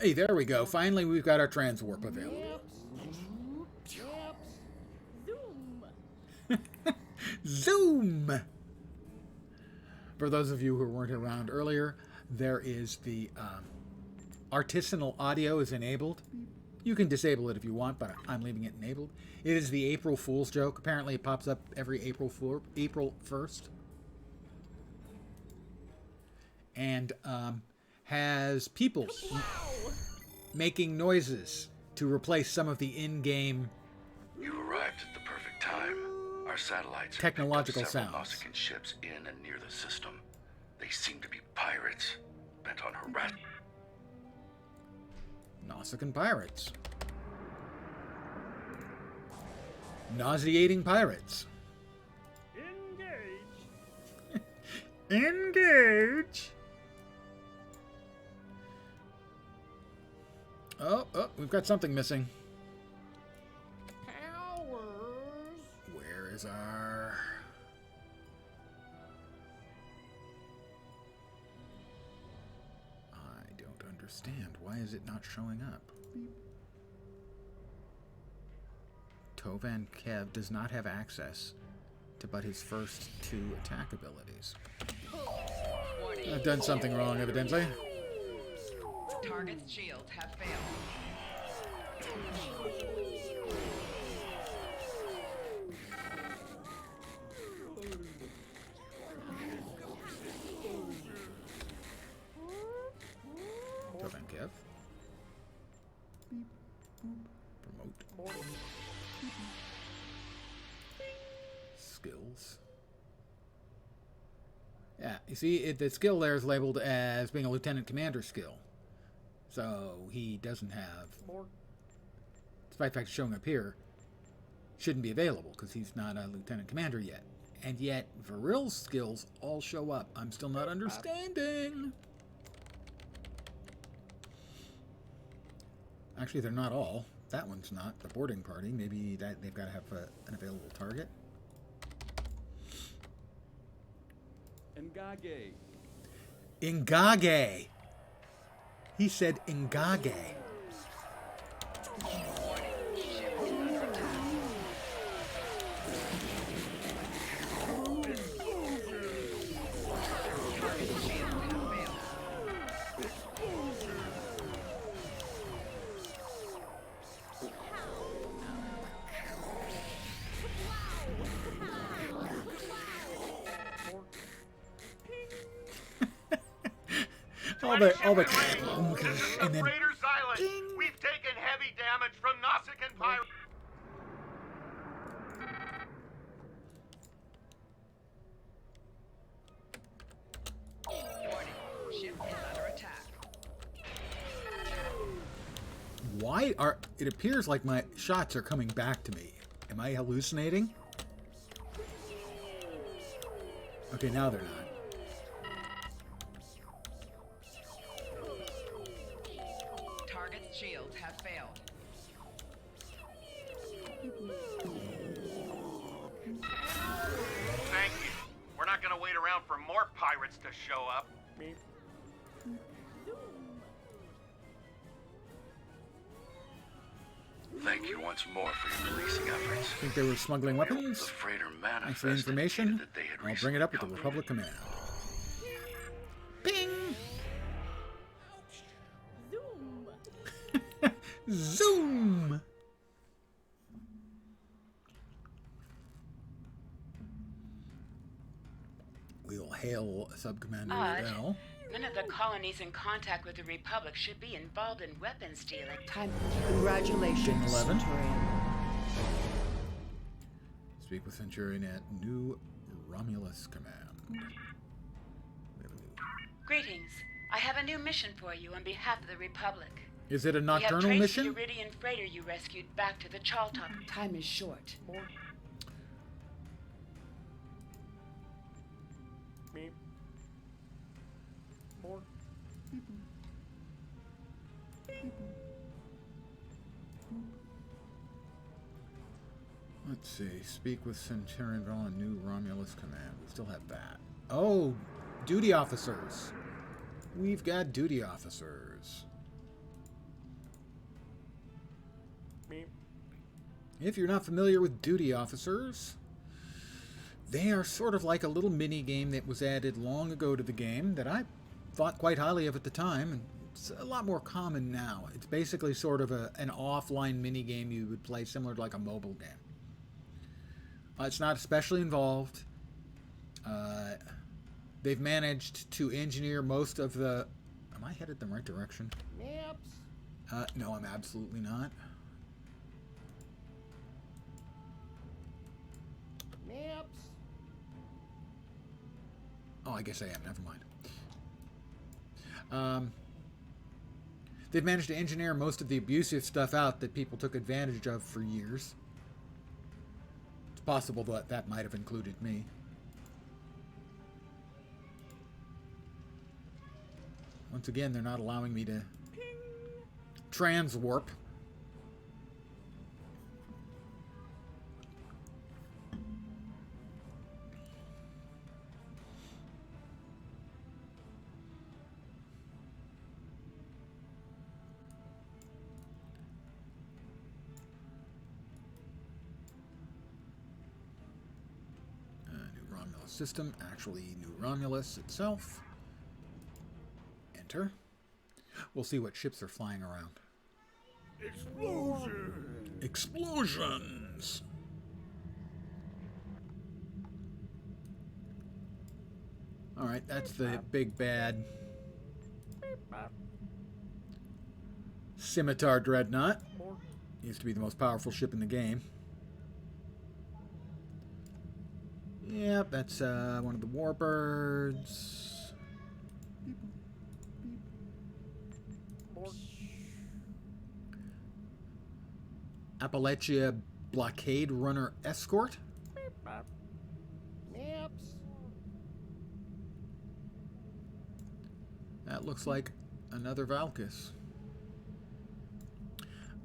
Hey, there we go. Finally, we've got our transwarp available. Zoom! For those of you who weren't around earlier, there is the artisanal audio is enabled. You can disable it if you want, but I'm leaving it enabled. It is the April Fool's joke. Apparently, it pops up every April 1st. And has people making noises to replace some of the in-game You arrived at the perfect time. Our satellites have technological picked up several sounds. Nausicaan ships in and near the system. They seem to be pirates, bent on harassing. Nausicaan pirates. Nauseating pirates. Engage. Engage. Oh, we've got something missing. Powers. Where is our... I don't understand. Why is it not showing up? Tovan Kev does not have access to but his first 2 attack abilities. I've done something wrong, evidently. Target's shields have failed. Tovan Kev. Promote. Skills. Yeah, you see, the skill there is labeled as being a lieutenant commander skill. So he doesn't have, despite the fact showing up here, shouldn't be available because he's not a lieutenant commander yet. And yet, Viril's skills all show up. I'm still not understanding. Actually, they're not all. That one's not. The boarding party. Maybe that they've got to have an available target. Engage. Ingage. He said Ingage. all the and then Raiders Island. We've taken heavy damage from Nausicaan pirates. Warning. Ship is under attack. why are it appears like my shots are coming back to me? Am I hallucinating? Okay, now they're not. Target's shields have failed. Thank you. We're not gonna wait around for more pirates to show up. Thank you once more for your policing efforts. Think they were smuggling weapons? The freighter Thanks for the manifest information. indicated that they had I'll bring it up with the recently Republic Command. Bing! Zoom! We'll hail Sub-Commander Adele. None of the colonies in contact with the Republic should be involved in weapons dealing. Time. Congratulations, 11. Centurion. Speak with Centurion at New Romulus Command. We have a new. Greetings. I have a new mission for you on behalf of the Republic. Is it a We nocturnal have traced mission? the Iridian freighter you rescued back to the Chaltop. Time is short. Let's see. Speak with Centurion on new Romulus command. We still have that. Oh, duty officers. We've got duty officers. If you're not familiar with duty officers, they are sort of like a little mini game that was added long ago to the game that I thought quite highly of at the time, and it's a lot more common now. It's basically sort of an offline mini game you would play similar to like a mobile game. It's not especially involved. They've managed to engineer most of the... Am I headed in the right direction? Maps. No, I'm absolutely not. Maps. Oh, I guess I am. Never mind. They've managed to engineer most of the abusive stuff out that people took advantage of for years. It's possible that that might have included me. Once again, they're not allowing me to transwarp. System, actually New Romulus itself. Enter. We'll see what ships are flying around. Explosions! Explosions! Alright, that's the big bad Scimitar Dreadnought. Used to be the most powerful ship in the game. Yep, that's one of the warbirds. Appalachia Blockade Runner Escort. Maps. That looks like another Valkis.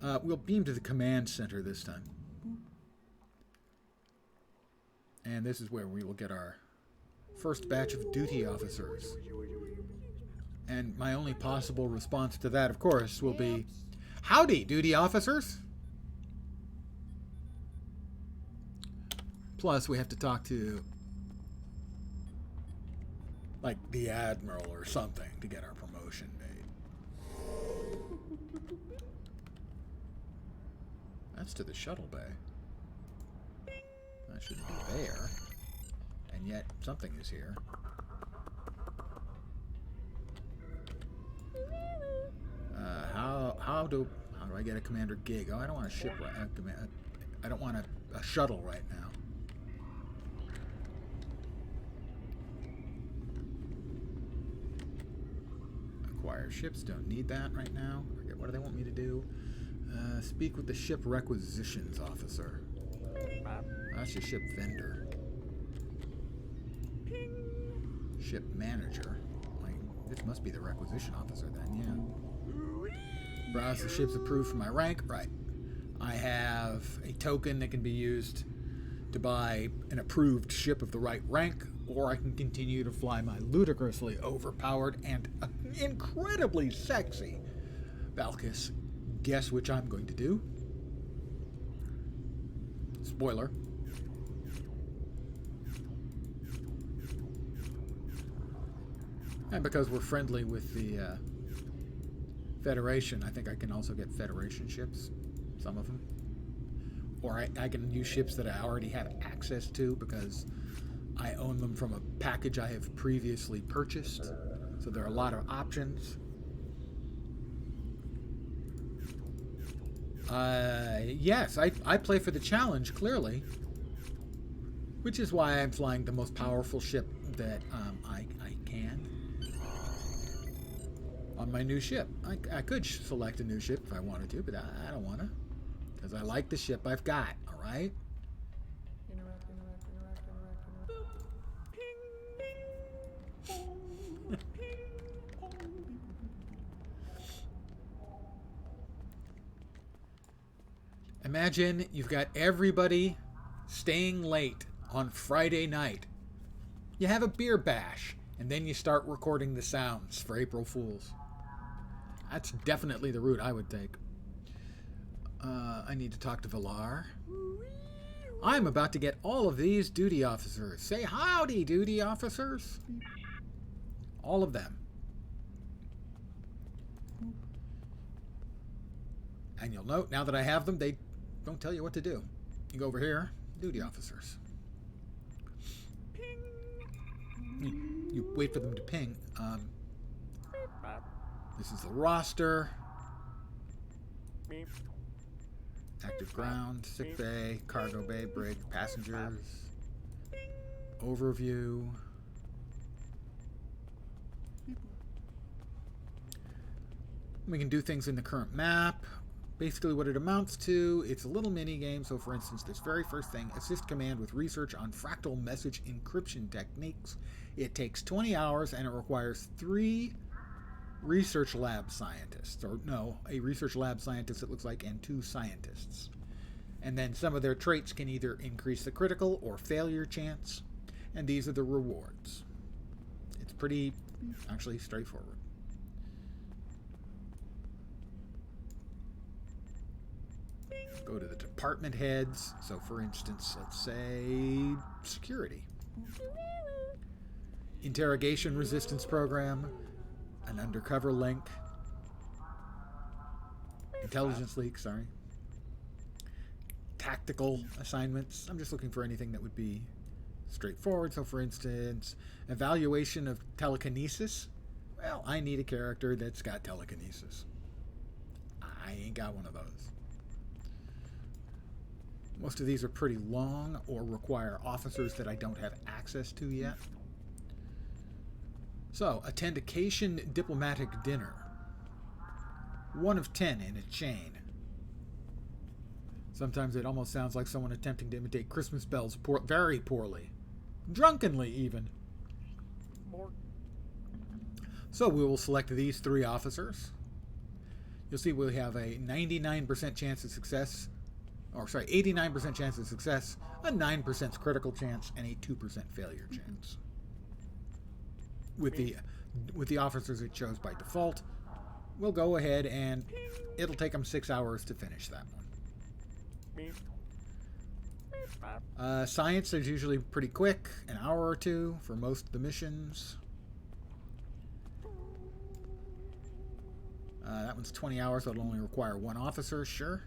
We'll beam to the command center this time. And this is where we will get our first batch of duty officers. And my only possible response to that, of course, will be, "Howdy, duty officers!" Plus, we have to talk to, like, the Admiral or something to get our promotion made. That's to the shuttle bay. That shouldn't be there. And yet, something is here. How do I get a commander gig? Oh, I don't want a ship. I don't want a shuttle right now. Acquire ships. Don't need that right now. Forget what do they want me to do? Speak with the ship requisitions officer. That's your ship vendor. Ship manager. This must be the requisition officer then, yeah. Browse the ships approved for my rank. Right. I have a token that can be used to buy an approved ship of the right rank, or I can continue to fly my ludicrously overpowered and incredibly sexy Valkis. Guess which I'm going to do? Spoiler. And because we're friendly with the Federation, I think I can also get Federation ships. Some of them. Or I can use ships that I already have access to because I own them from a package I have previously purchased. So there are a lot of options. Yes, I play for the challenge, clearly. Which is why I'm flying the most powerful ship that I can. On my new ship. I could select a new ship if I wanted to, but I don't want to. Because I like the ship I've got, alright? Imagine you've got everybody staying late on Friday night. You have a beer bash, and then you start recording the sounds for April Fools. That's definitely the route I would take. I need to talk to Villar. I'm about to get all of these duty officers. Say howdy, duty officers. All of them. And you'll note, now that I have them, they don't tell you what to do. You go over here, duty officers. You wait for them to ping. This is the roster. Active ground, sick bay, cargo bay, brig, passengers. Overview. We can do things in the current map. Basically what it amounts to, it's a little mini game. So for instance, this very first thing, assist command with research on fractal message encryption techniques. It takes 20 hours and it requires 3 research lab scientists, or no, a research lab scientist it looks like, and 2 scientists. And then some of their traits can either increase the critical or failure chance, and these are the rewards. It's pretty, actually, straightforward. Go to the department heads. So for instance, let's say security. Interrogation resistance program. An undercover link. Intelligence leak, sorry. Tactical assignments. I'm just looking for anything that would be straightforward. So for instance, evaluation of telekinesis. Well, I need a character that's got telekinesis. I ain't got one of those. Most of these are pretty long or require officers that I don't have access to yet. So, attend a Cation diplomatic dinner. 1 of 10 in a chain. Sometimes it almost sounds like someone attempting to imitate Christmas bells very poorly. Drunkenly, even. So, we will select these 3 officers. You'll see we have a 99% chance of success. Or, sorry, 89% chance of success, a 9% critical chance, and a 2% failure chance. With the officers it chose by default, we'll go ahead and it'll take them 6 hours to finish that one. Science is usually pretty quick, an hour or 2 for most of the missions. That one's 20 hours, so it'll only require 1 officer, sure.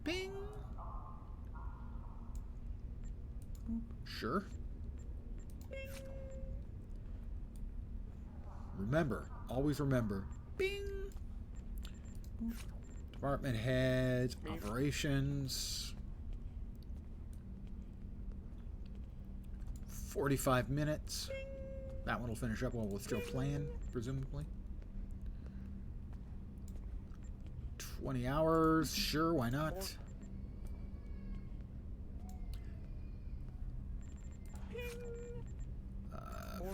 Bing. Sure. Remember, always remember. Bing. Department heads, operations. 45 minutes. That one will finish up while we're still playing, presumably. 20 hours, sure, why not?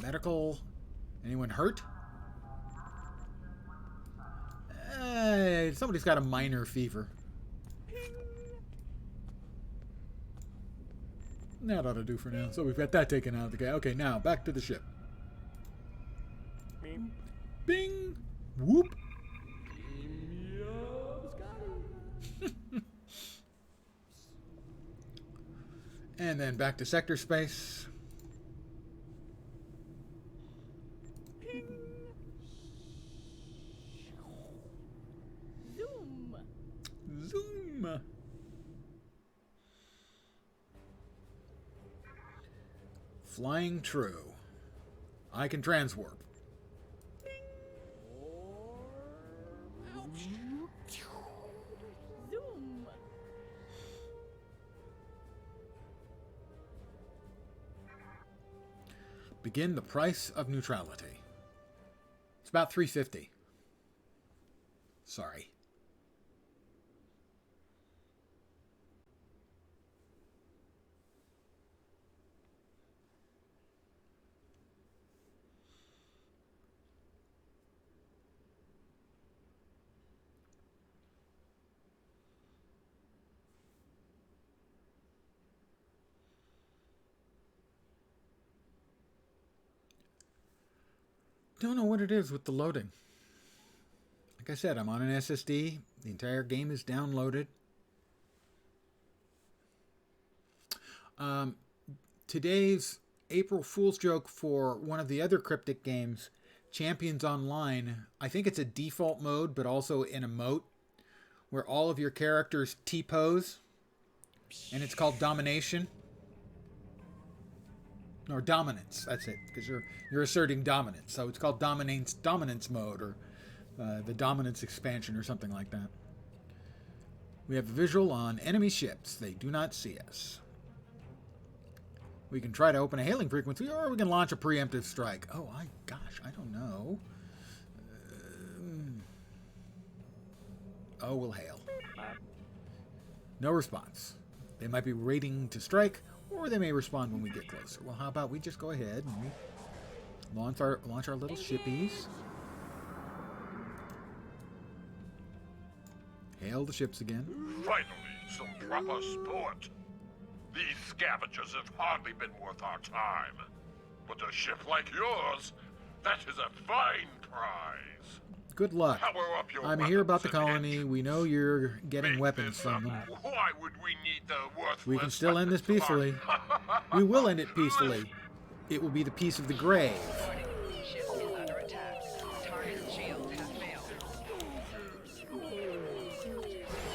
Medical. Anyone hurt? Somebody's got a minor fever. That ought to do for now. So we've got that taken out of the game. Okay, now back to the ship. Bing! Whoop! And then back to sector space. Zoom. Flying true. I can transwarp. Zoom. Begin the price of neutrality. It's about $350. Sorry. Don't know what it is with the loading. Like I said, I'm on an SSD. The entire game is downloaded. Today's April Fool's joke for one of the other cryptic games, Champions Online, I think it's a default mode, but also an emote, where all of your characters T-pose, and it's called Domination. Or Dominance, that's it, because you're asserting dominance. So it's called Dominance mode, or the Dominance expansion, or something like that. We have a visual on enemy ships. They do not see us. We can try to open a hailing frequency, or we can launch a preemptive strike. Oh, gosh, I don't know. We'll hail. No response. They might be waiting to strike, or they may respond when we get closer. Well, how about we just go ahead and we launch our little shippies. Hail the ships again. Finally, some proper sport. These scavengers have hardly been worth our time. But a ship like yours, that is a fine prize. Good luck. Power up your I'm here about the colony. We know you're getting weapons from them. Why would we need the worthless? We can still end this peacefully. We will end it peacefully. It will be the peace of the grave. Ship is under attack. Target shields have failed.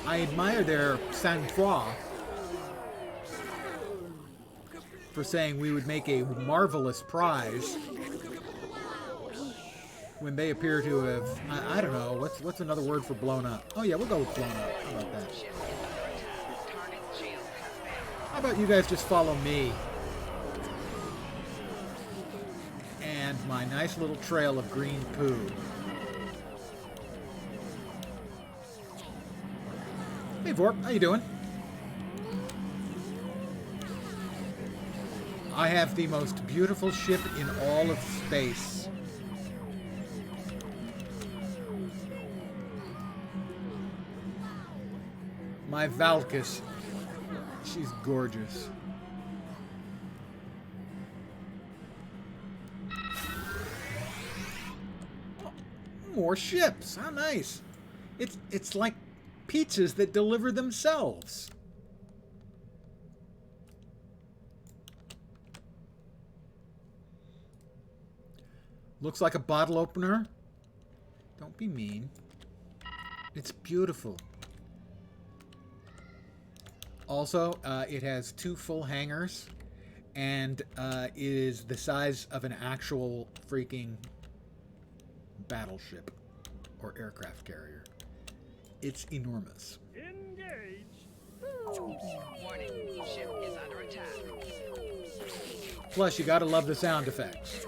I admire their sang-froid for saying we would make a marvelous prize when they appear to have, I don't know, what's another word for blown up? Oh yeah, we'll go with blown up. How about that? How about you guys just follow me and my nice little trail of green poo. Hey Vorp, how you doing? I have the most beautiful ship in all of space. My Valkis. She's gorgeous. More ships. How nice. It's like pizzas that deliver themselves. Looks like a bottle opener. Don't be mean. It's beautiful. Also, it has 2 full hangars and is the size of an actual freaking battleship or aircraft carrier. It's enormous. Engage. Warning, ship is under attack. Plus, you gotta love the sound effects.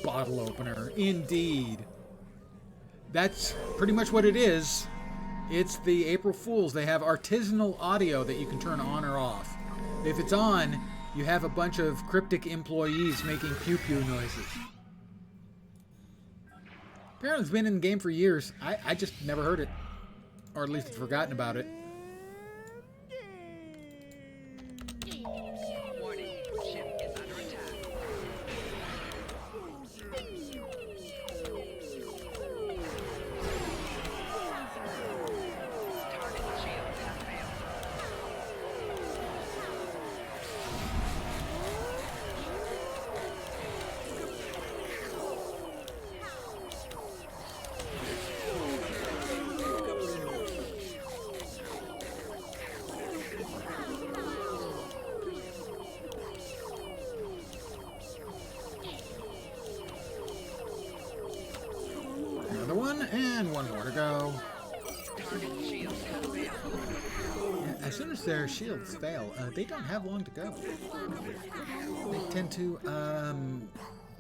Bottle opener, indeed. That's pretty much what it is. It's the April Fools. They have artisanal audio that you can turn on or off. If it's on, you have a bunch of cryptic employees making pew-pew noises. Apparently it's been in the game for years. I just never heard it. Or at least forgotten about it. As soon as their shields fail, they don't have long to go. They tend to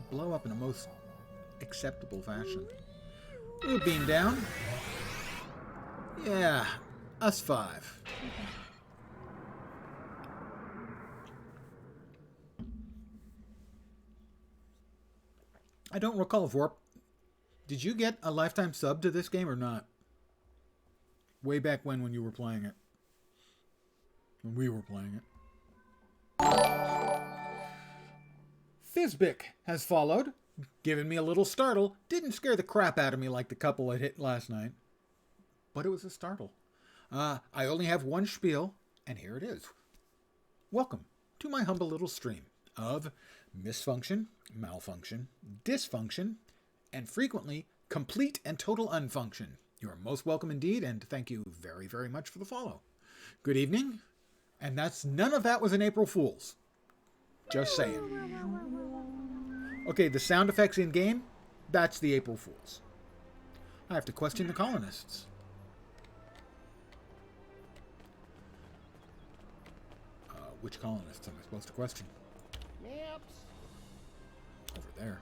blow up in a most acceptable fashion. Ooh, beam down. Yeah, us 5. I don't recall, Vorp. Did you get a lifetime sub to this game or not? Way back when you were playing it. When we were playing it. Fizbic has followed, giving me a little startle. Didn't scare the crap out of me like the couple I hit last night. But it was a startle. I only have one spiel, and here it is. Welcome to my humble little stream of misfunction, malfunction, dysfunction, and frequently complete and total unfunction. You are most welcome indeed, and thank you very, very much for the follow. Good evening, and none of that was an April Fool's. Just saying. Okay, the sound effects in game, that's the April Fool's. I have to question the colonists. Which colonists am I supposed to question? Maps. Over there.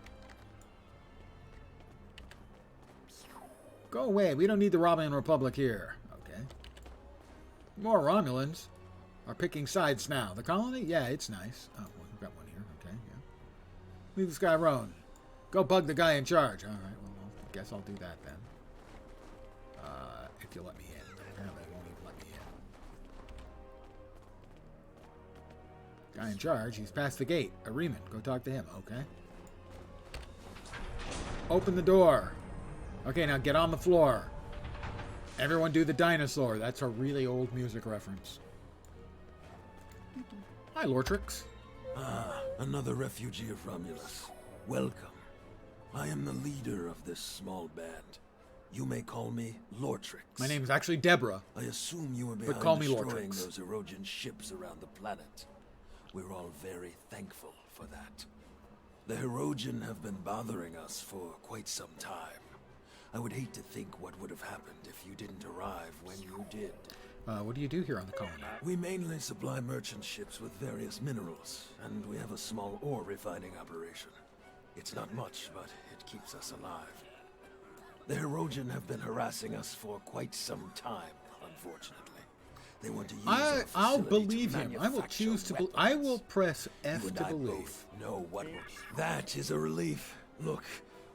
Go away. We don't need the Romulan Republic here. Okay. More Romulans are picking sides now. The colony? Yeah, it's nice. Oh, well, we've got one here. Okay, yeah. Leave this guy alone. Go bug the guy in charge. All right, well, I guess I'll do that then. If you let me in. Apparently you won't even let me in. Guy in charge, he's past the gate. Ariman, go talk to him. Okay. Open the door. Okay, now get on the floor. Everyone do the dinosaur. That's a really old music reference. Hi, Lortrix. Ah, another refugee of Romulus. Welcome. I am the leader of this small band. You may call me Lortrix. My name is actually Deborah. I assume you were but behind call me destroying Lortrix. those Erogen ships around the planet. We're all very thankful for that. The Erogen have been bothering us for quite some time. I would hate to think what would have happened if you didn't arrive when you did. What do you do here on the colony? We mainly supply merchant ships with various minerals, and we have a small ore refining operation. It's not much, but it keeps us alive. The Erogen have been harassing us for quite some time, unfortunately. They want to use our I'll facility believe to him. I will choose to believe. I will press F You and to I believe. both know what that is a relief. Look,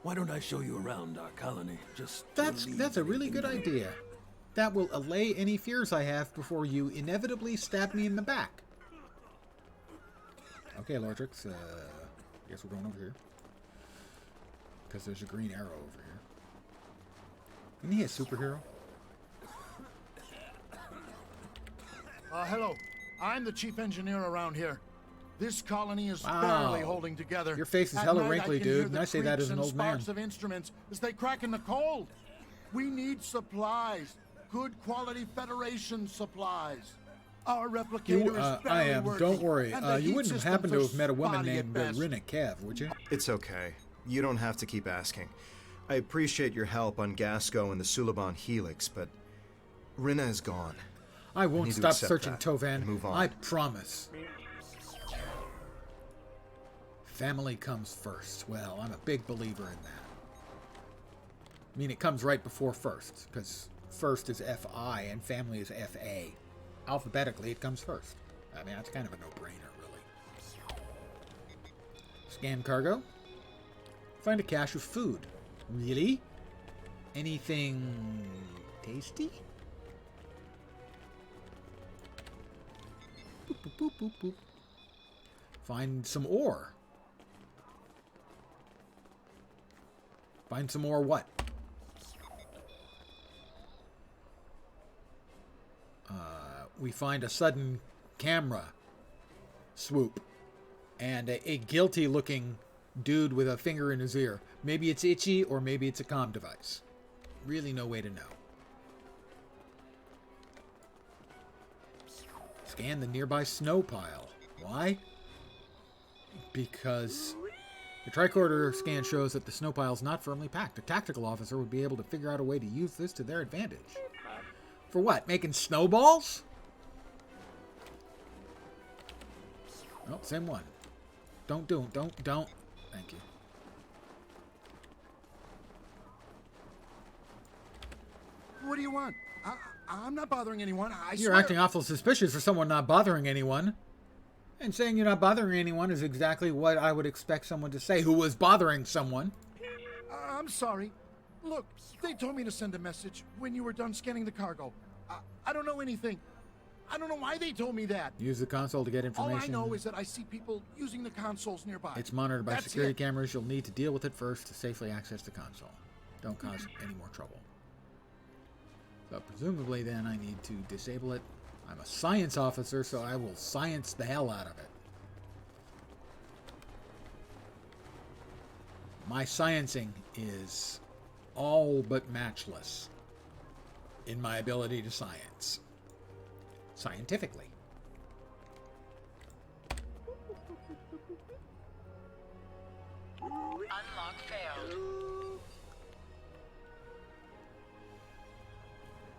why don't I show you around our colony? That's a really good idea. That will allay any fears I have before you inevitably stab me in the back. Okay, Lortrix. I guess we're going over here. Because there's a green arrow over here. Isn't he a superhero? Hello. I'm the chief engineer around here. This colony is Wow. barely holding together. Your face is At hella night, wrinkly, I can hear dude, and the I say that creaks as an and old man. sparks of instruments as they crack in the cold. We need supplies. Good quality Federation supplies. Our replicator is barely I am. working, Don't worry. and the You heat wouldn't have systems happened to are have met a woman spotty at named best. Rina Kev, would you? It's okay. You don't have to keep asking. I appreciate your help on Gasco and the Suliban Helix, but Rina is gone. I won't need to stop accept searching, that Tovan. and move on. I promise. Family comes first. Well, I'm a big believer in that. I mean, it comes right before first, because first is F-I and family is F-A. Alphabetically, it comes first. I mean, that's kind of a no-brainer, really. Scan cargo. Find a cache of food. Really? Anything tasty? Boop, boop, boop, boop, boop. Find some ore. Find some more what? We find a sudden camera swoop and a guilty-looking dude with a finger in his ear. Maybe it's itchy or maybe it's a comm device. Really no way to know. Scan the nearby snow pile. Why? Because the tricorder scan shows that the snow pile is not firmly packed. A tactical officer would be able to figure out a way to use this to their advantage. For what? Making snowballs? Oh, same one. Don't. Thank you. What do you want? I'm not bothering anyone. You're swear. acting awful suspicious for someone not bothering anyone. And saying you're not bothering anyone is exactly what I would expect someone to say who was bothering someone. I'm sorry. Look, they told me to send a message when you were done scanning the cargo. I don't know anything. I don't know why they told me that. Use the console to get information. All I know is that I see people using the consoles nearby. It's monitored by That's security it. cameras. You'll need to deal with it first to safely access the console. Don't cause any more trouble. So presumably then I need to disable it. I'm a science officer, so I will science the hell out of it. My sciencing is all but matchless in my ability to science. Scientifically. Unlock failed.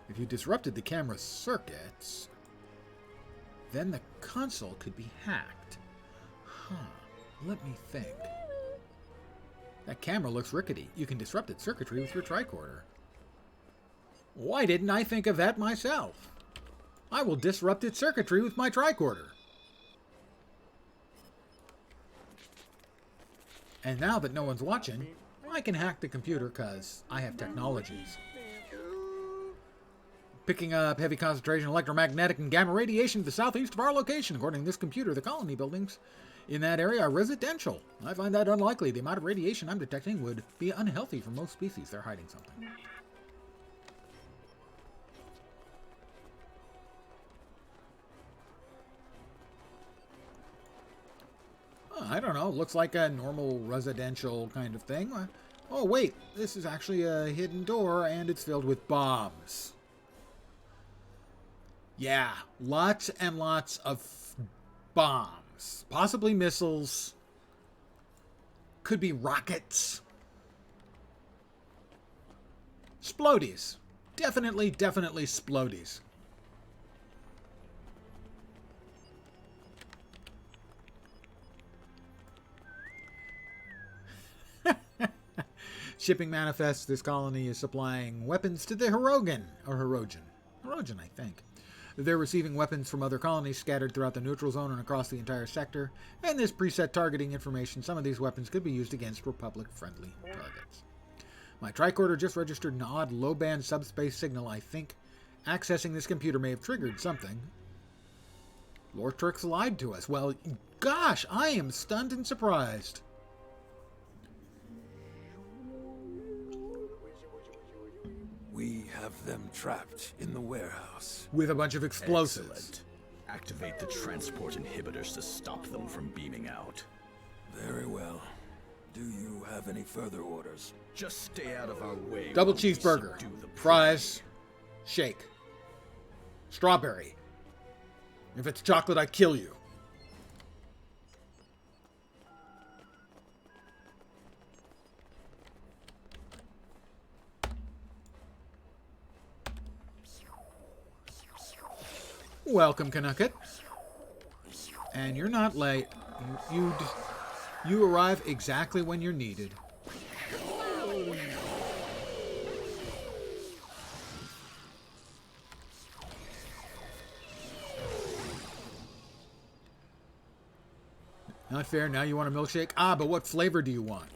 If you disrupted the camera circuits, then the console could be hacked. Huh. Let me think. That camera looks rickety. You can disrupt its circuitry with your tricorder. Why didn't I think of that myself? I will disrupt its circuitry with my tricorder. And now that no one's watching, I can hack the computer because I have technologies. Picking up heavy concentration of electromagnetic and gamma radiation to the southeast of our location. According to this computer, the colony buildings in that area are residential. I find that unlikely. The amount of radiation I'm detecting would be unhealthy for most species. They're hiding something. I don't know. Looks like a normal residential kind of thing. Oh, wait. This is actually a hidden door, and it's filled with bombs. Yeah, lots and lots of bombs. Possibly missiles. Could be rockets. Splodies. Definitely splodies. Shipping manifests this colony is supplying weapons to the Hirogen, I think. They're receiving weapons from other colonies scattered throughout the neutral zone and across the entire sector, and this preset targeting information, some of these weapons could be used against Republic-friendly targets. My tricorder just registered an odd low-band subspace signal. I think accessing this computer may have triggered something. Lortrix lied to us. Well, gosh, I am stunned and surprised. We have them trapped in the warehouse. With a bunch of explosives. Excellent. Activate the transport inhibitors to stop them from beaming out. Very well. Do you have any further orders? Just stay out of our way. Double cheeseburger. Fries. Shake. Strawberry. If it's chocolate, I kill you. Welcome, Canucket. And you're not late. You arrive exactly when you're needed. Not fair. Now you want a milkshake? Ah, but what flavor do you want?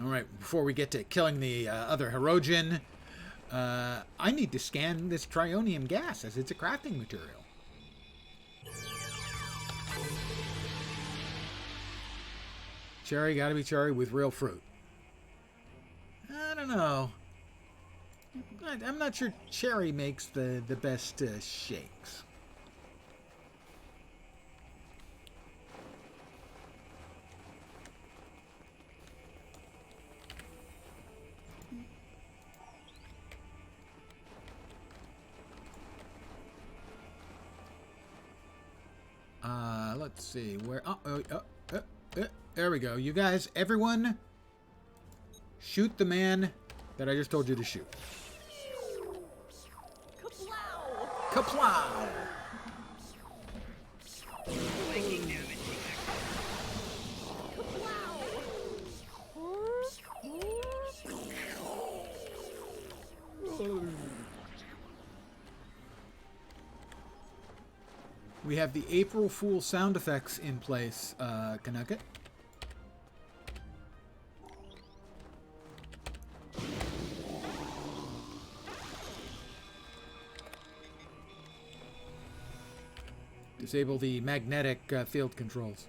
Alright, before we get to killing the other Hirogen, I need to scan this trionium gas as it's a crafting material. Cherry, gotta be cherry with real fruit. I don't know. I'm not sure cherry makes the best shakes. let's see. Where... there we go. You guys, everyone, shoot the man that I just told you to shoot. Kaplow! We have the April Fool sound effects in place, Kanaka. Disable the magnetic field controls.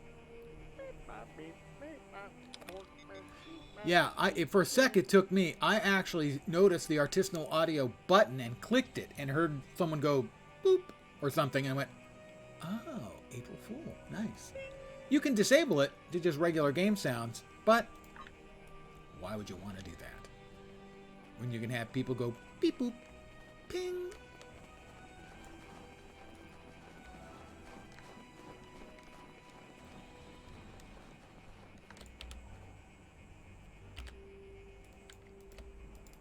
Yeah, for a sec it took me. I actually noticed the artisanal audio button and clicked it and heard someone go boop or something and I went, oh, April Fool. Nice. You can disable it to just regular game sounds, but why would you want to do that? When you can have people go beep boop, ping.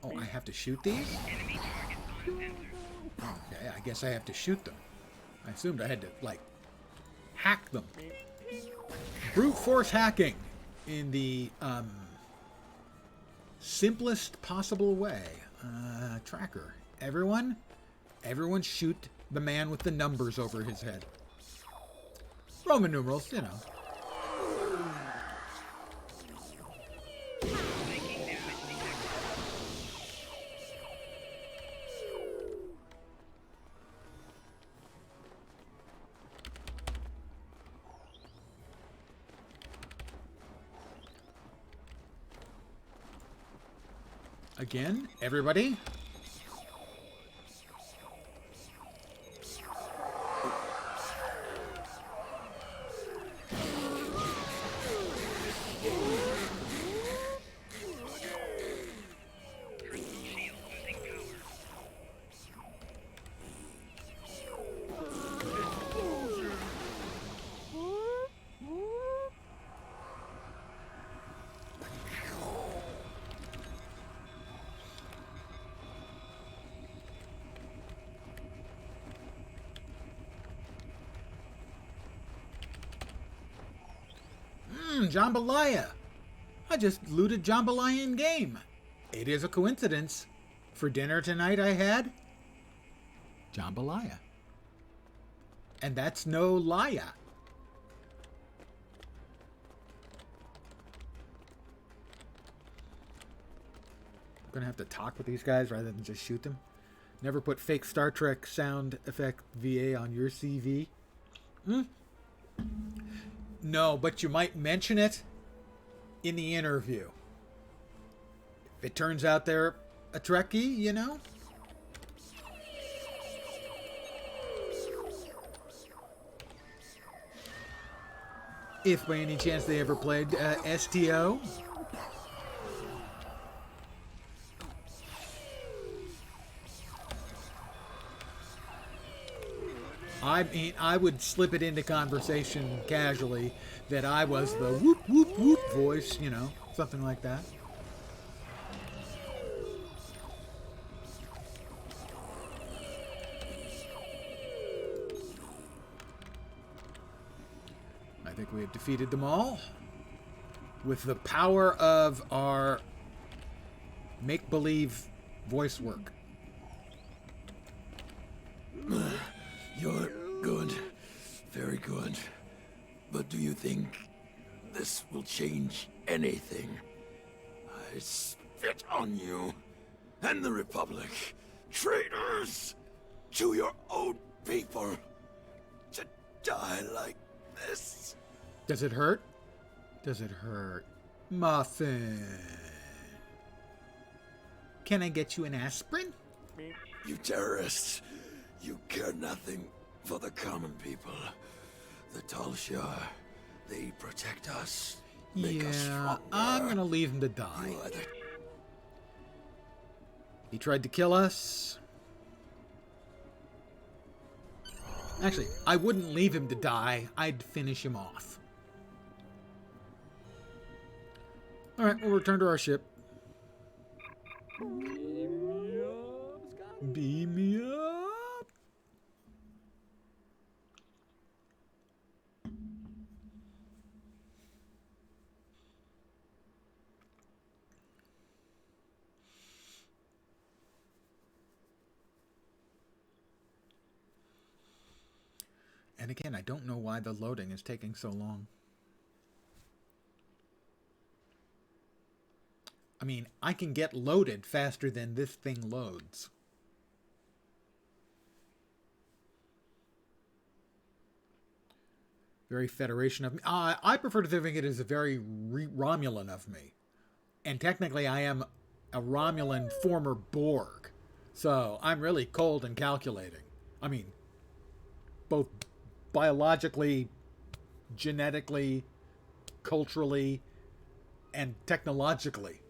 Oh, I have to shoot these? Okay, I guess I have to shoot them. I assumed I had to, like, hack them. Brute force hacking in the simplest possible way. Tracker. Everyone shoot the man with the numbers over his head. Roman numerals, you know. Again, everybody. Jambalaya. I just looted jambalaya in game. It is a coincidence. For dinner tonight I had jambalaya. And that's no liar. I'm gonna have to talk with these guys rather than just shoot them. Never put fake Star Trek sound effect VA on your CV. No, but you might mention it in the interview. If it turns out they're a Trekkie, you know? If by any chance they ever played STO. I mean, I would slip it into conversation casually that I was the whoop, whoop, whoop voice, you know, something like that. I think we have defeated them all with the power of our make-believe voice work. You're good. Very good. But do you think this will change anything? I spit on you and the Republic. Traitors to your own people. To die like this. Does it hurt? Does it hurt? Muffin. Can I get you an aspirin? You terrorists. You care nothing for the common people. The Talshar, they protect us. Make us stronger. I'm gonna leave him to die. He tried to kill us. Actually, I wouldn't leave him to die. I'd finish him off. Alright, we'll return to our ship. Beam me up. And again, I don't know why the loading is taking so long. I mean, I can get loaded faster than this thing loads. Very Federation of me. I prefer to think of it as a very Romulan of me. And technically, I am a Romulan former Borg. So, I'm really cold and calculating. I mean, both biologically, genetically, culturally, and technologically.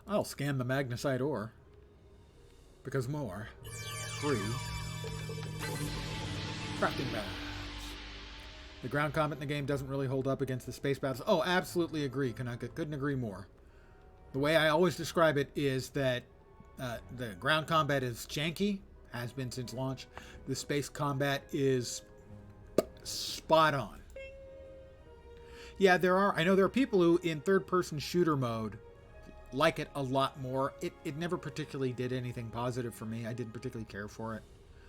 I'll scan the magnesite ore. Because more. Free. Crafting bags. The ground combat in the game doesn't really hold up against the space battles. Oh, absolutely agree. Couldn't agree more. The way I always describe it is that the ground combat is janky, has been since launch. The space combat is spot on. Yeah, I know there are people who, in third-person shooter mode, like it a lot more. It never particularly did anything positive for me. I didn't particularly care for it.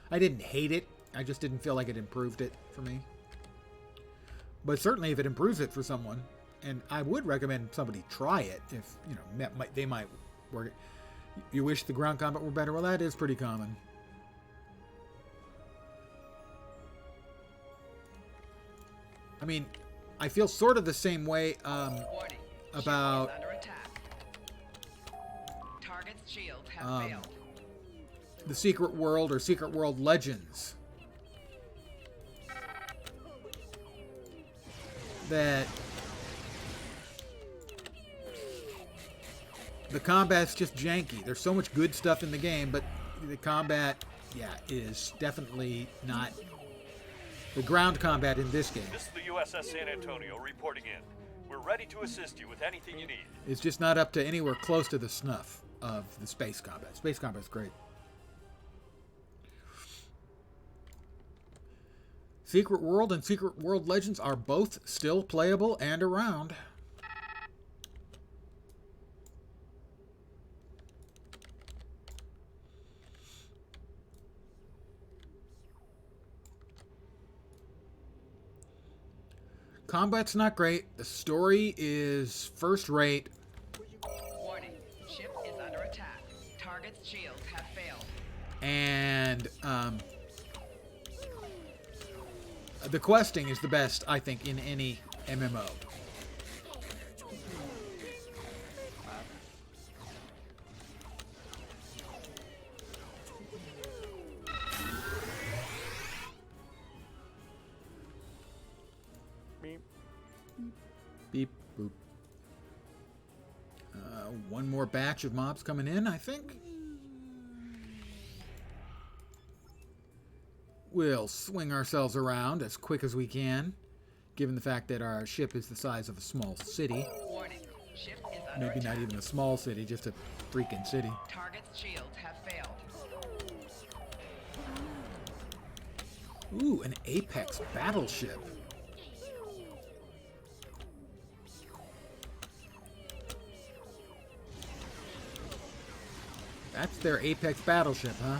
I didn't hate it. I just didn't feel like it improved it for me. But certainly if it improves it for someone, and I would recommend somebody try it if, you know, they might work it. You wish the ground combat were better? Well, that is pretty common. I mean, I feel sort of the same way about Target's shields have failed. The Secret World or Secret World Legends. That the combat's just janky. There's so much good stuff in the game, but the combat, yeah, is definitely not the ground combat in this game. This is the USS San Antonio reporting in. We're ready to assist you with anything you need. It's just not up to anywhere close to the snuff of the space combat. Space combat's great. Secret World and Secret World Legends are both still playable and around. Combat's not great. The story is first rate. Warning. Ship is under attack. Target's shields have failed. And the questing is the best, I think, in any MMO. Beep, boop. One more batch of mobs coming in, I think. We'll swing ourselves around as quick as we can, given the fact that our ship is the size of a small city. Warning. Ship is under Maybe attack. not even a small city, just a freaking city. Target's shields have failed. Ooh, an Apex battleship. That's their Apex battleship, huh?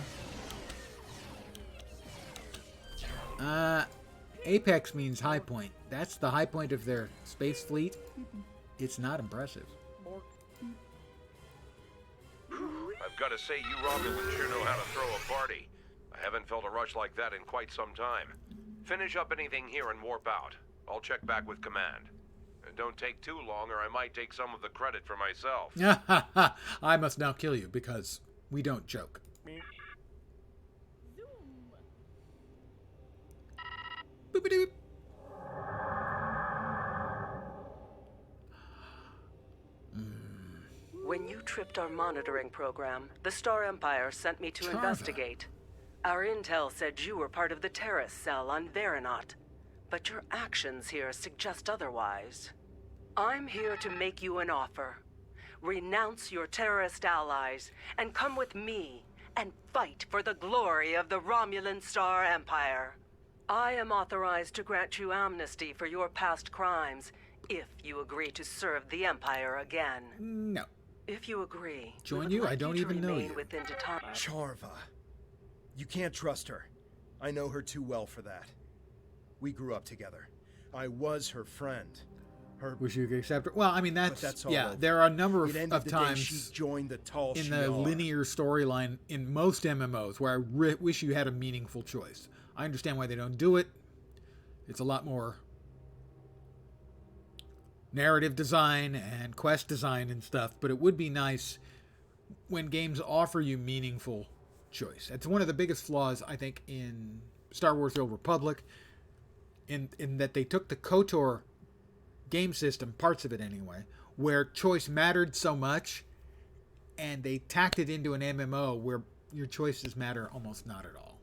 Apex means high point. That's the high point of their space fleet. It's not impressive. I've got to say, you Romulans sure know how to throw a party. I haven't felt a rush like that in quite some time. Finish up anything here and warp out. I'll check back with command. And don't take too long or I might take some of the credit for myself. I must now kill you because we don't joke. Boop-a-doop. When you tripped our monitoring program. The Star Empire sent me to Charva. investigate. Our intel said you were part of the terrorist cell on Veronot, but your actions here suggest otherwise. I'm here to make you an offer. Renounce your terrorist allies and come with me and fight for the glory of the Romulan Star Empire. I am authorized to grant you amnesty for your past crimes if you agree to serve the Empire again. No. If you agree, Join we would you? like I don't to even know remain you. within Titan. Charva. You can't trust her. I know her too well for that. We grew up together. I was her friend. Wish you could accept her. Well, I mean, that's all yeah. over. There are a number It ended of the day times she joined the Tal in the Shiar. linear storyline in most MMOs where I wish you had a meaningful choice. I understand why they don't do it. It's a lot more narrative design and quest design and stuff, but it would be nice when games offer you meaningful choice. It's one of the biggest flaws, I think, in Star Wars The Old Republic, in that they took the KOTOR game system, parts of it anyway, where choice mattered so much, and they tacked it into an MMO where your choices matter almost not at all.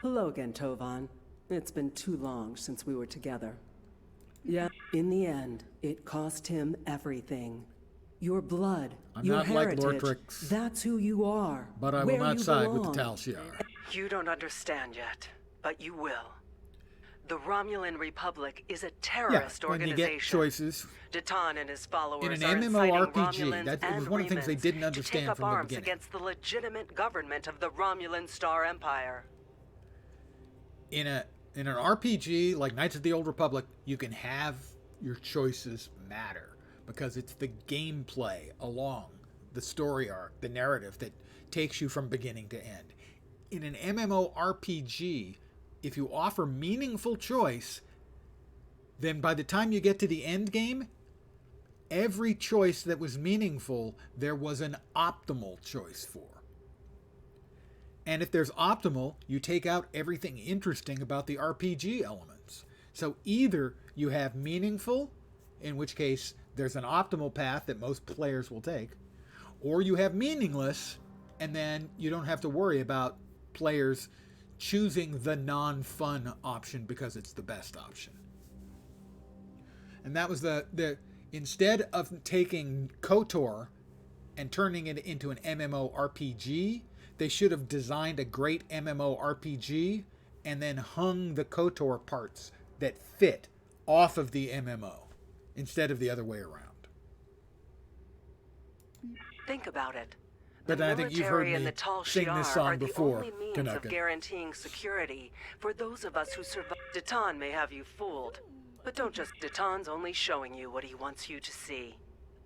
Hello again, Tovan. It's been too long since we were together. Yeah, in the end, it cost him everything. Your blood, I'm your not heritage, like Lortrix, that's who you are. but I will where not you side with belong. the Tal Shiar. You don't understand yet, but you will. The Romulan Republic is a terrorist when you organization. get choices Datan and his followers in an are inciting MMORPG, Romulans that and was one of the things they Remans didn't to understand take up from the arms beginning. against the legitimate government of the Romulan Star Empire. In an RPG like Knights of the Old Republic, you can have your choices matter because it's the gameplay along the story arc, the narrative that takes you from beginning to end. In an MMORPG, if you offer meaningful choice, then by the time you get to the end game, every choice that was meaningful, there was an optimal choice for. And if there's optimal, you take out everything interesting about the RPG elements. So either you have meaningful, in which case there's an optimal path that most players will take, or you have meaningless, and then you don't have to worry about players choosing the non-fun option because it's the best option. And that was the instead of taking KOTOR and turning it into an MMORPG, they should have designed a great MMORPG and then hung the KOTOR parts that fit off of the MMO instead of the other way around. Think about it. But The I think you've heard military and me the Tal sing this Shiar song are the before, only means Kanaka. of guaranteeing security for those of us who survive. Datan may have you fooled, but don't just. Datan's only showing you what he wants you to see.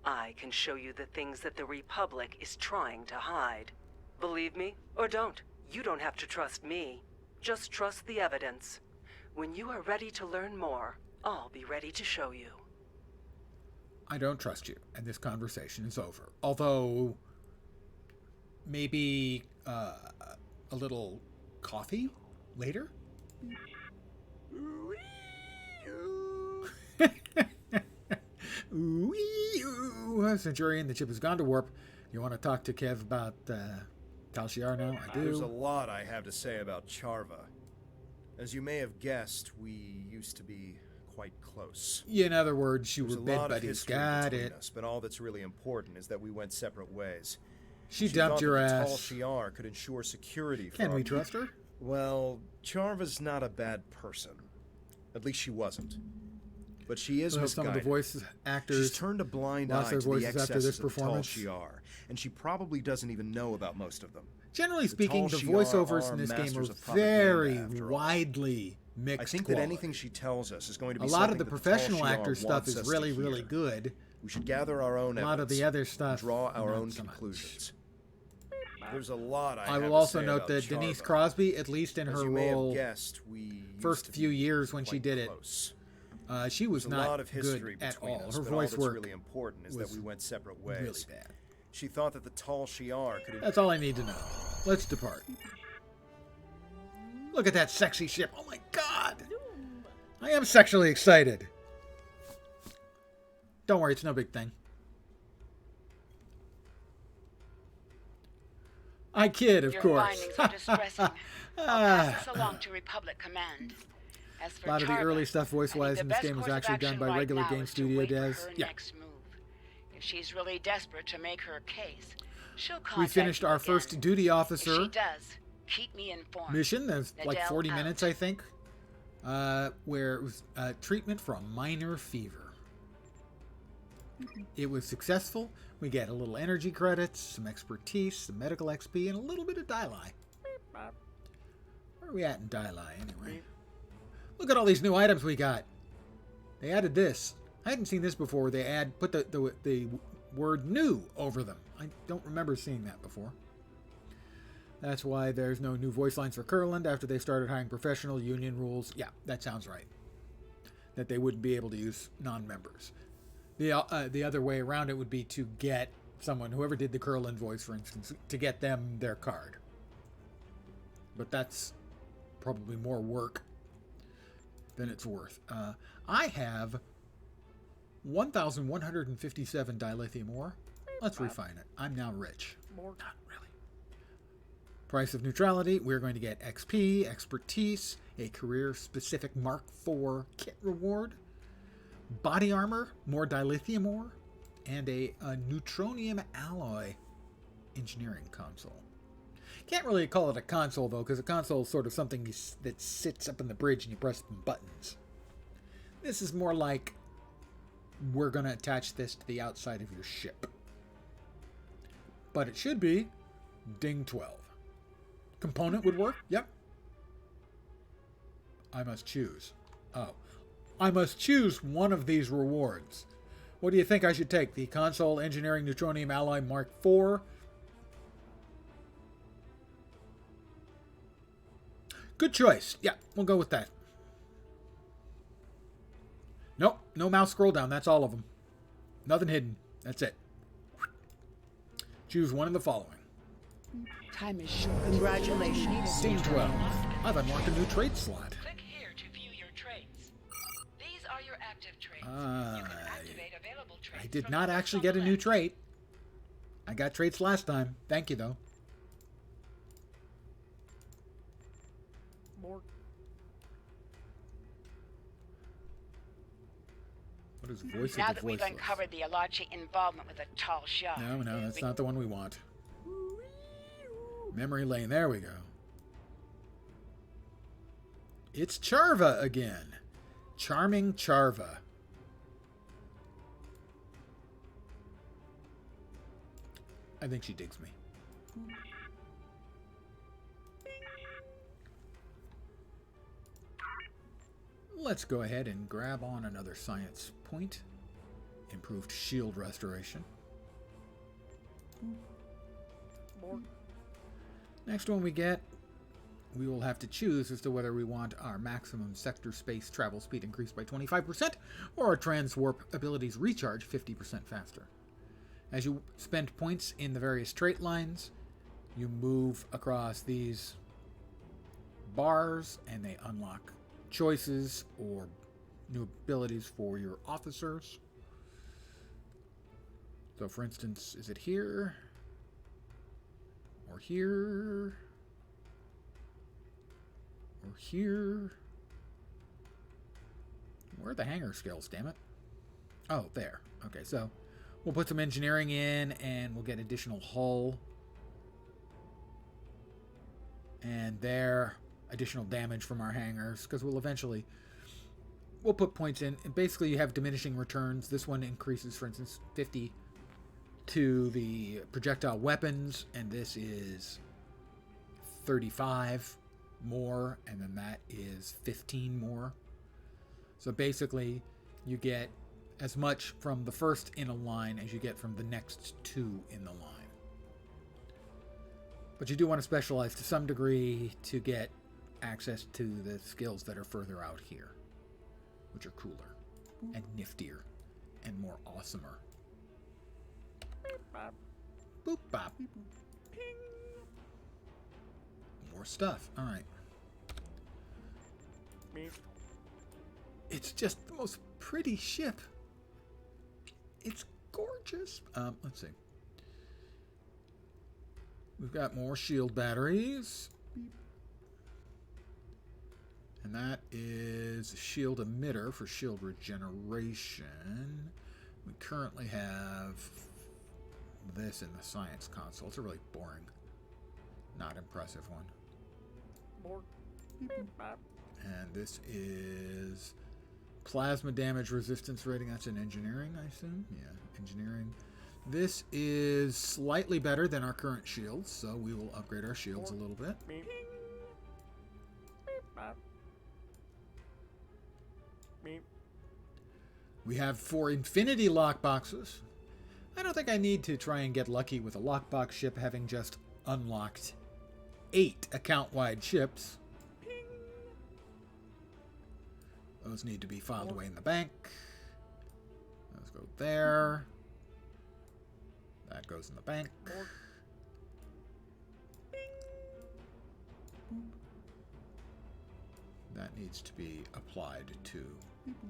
I can show you the things that the Republic is trying to hide. Believe me, or don't. You don't have to trust me. Just trust the evidence. When you are ready to learn more, I'll be ready to show you. I don't trust you, and this conversation is over. Although, maybe a little coffee later? Centurion, the chip has gone to warp. You want to talk to Kev about Tal Shiar now? I do. There's a lot I have to say about Charva. As you may have guessed, we used to be quite close. In other words, you There's were a bed lot of buddies. history Got between it. us, but all that's really important is that we went separate ways. She dumped your thought that ass. The Tal Shiar could ensure security for Can our we trust her? Well, Charva's not a bad person. At least she wasn't. But she is Well, some of the misguided. voice actors She's turned a blind lost eye their to the voices after excesses this of the Tal performance. Shiar, and she probably doesn't even know about most of them. Generally The speaking, Tal the Shiar voiceovers are in this game masters are of propaganda, very after all. widely mixed I think quality. that anything she tells us is going to be A lot of something the that Tal professional Shiar actor stuff wants is us to really, hear. really good. We should gather our own A evidence. lot of the other stuff, draw our not own so much. conclusions. There's a lot I have will to also say note about that Denise Charva. Crosby, at least in As her you may have role, guessed, we used first to few be years when she quite did close. it, she was There's a not lot of history good at between all. us, Her but all voice that's work really important is that was we went separate ways. really bad. She thought that the Tal Shiar could. That's all I need to know. Let's depart. Look at that sexy ship. Oh my god! I am sexually excited. Don't worry, it's no big thing. I kid, of course. Your findings are distressing. I'll pass this along to Republic Command. As for A lot of the Charva, early stuff voice-wise in this game was actually done by regular game studio devs. Yeah. If she's really desperate to make her case, she'll contact We finished you our again. first duty officer If she does, keep me informed. mission. That's like Nadell 40 out. minutes, I think, where it was treatment for a minor fever. It was successful. We get a little energy credits, some expertise, some medical XP, and a little bit of Dili. Where are we at in Dili, anyway? Look at all these new items we got. They added this. I hadn't seen this before. They put the word new over them. I don't remember seeing that before. That's why there's no new voice lines for Kurland after they started hiring professional union rules. Yeah, that sounds right. That they wouldn't be able to use non-members. The other way around it would be to get someone, whoever did the Kurland voice, for instance, to get them their card. But that's probably more work than it's worth. I have 1,157 dilithium ore. Let's refine it. I'm now rich. Not really. Price of neutrality, we're going to get XP, expertise, a career-specific Mark IV kit reward, body armor, more dilithium ore, and a neutronium alloy engineering console. Can't really call it a console, though, because a console is sort of something that sits up in the bridge and you press some buttons. This is more like we're going to attach this to the outside of your ship. But it should be Ding 12. Component would work? Yep. I must choose. Oh. I must choose one of these rewards. What do you think I should take? The Console Engineering Neutronium Alloy Mark IV? Good choice. Yeah, we'll go with that. Nope, no mouse scroll down. That's all of them. Nothing hidden. That's it. Choose one of the following. Time is short. Congratulations. Ding 12. I've unlocked a new trait slot. Click here to view your traits. These are your active traits. You can activate available traits. I did not actually get a new trait. I got traits last time. Thank you, though. More. What is voice Now of the that we've voiceless? uncovered the Alachi involvement with the tall shot. No, that's not the one we want. Memory lane, there we go. It's Charva again. Charming Charva. I think she digs me. Let's go ahead and grab on another science point. Improved shield restoration. More. Next one we get, we will have to choose as to whether we want our maximum sector space travel speed increased by 25% or our transwarp abilities recharge 50% faster. As you spend points in the various trait lines, you move across these bars and they unlock choices or new abilities for your officers. So for instance, is it here? Or here? Or here? Where are the hanger skills, damn it? Oh, there. Okay, so we'll put some engineering in and we'll get additional hull. And there, additional damage from our hangars, because we'll put points in. And basically you have diminishing returns. This one increases, for instance, 50 to the projectile weapons, and this is 35 more, and then that is 15 more. So basically you get as much from the first in a line as you get from the next two in the line. But you do want to specialize to some degree to get access to the skills that are further out here, which are cooler and niftier and more awesomer. Boop bop. More stuff. All right. It's just the most pretty ship. It's gorgeous. Let's see. We've got more shield batteries. And that is a shield emitter for shield regeneration. We currently have this in the science console. It's a really boring, not impressive one. And this is plasma damage resistance rating. That's in engineering, I assume. Yeah, engineering. This is slightly better than our current shields, so we will upgrade our shields a little bit. We have 4 infinity lockboxes. I don't think I need to try and get lucky with a lockbox ship, having just unlocked 8 account-wide ships. Those need to be filed away in the bank. Those go there. That goes in the bank. That needs to be applied to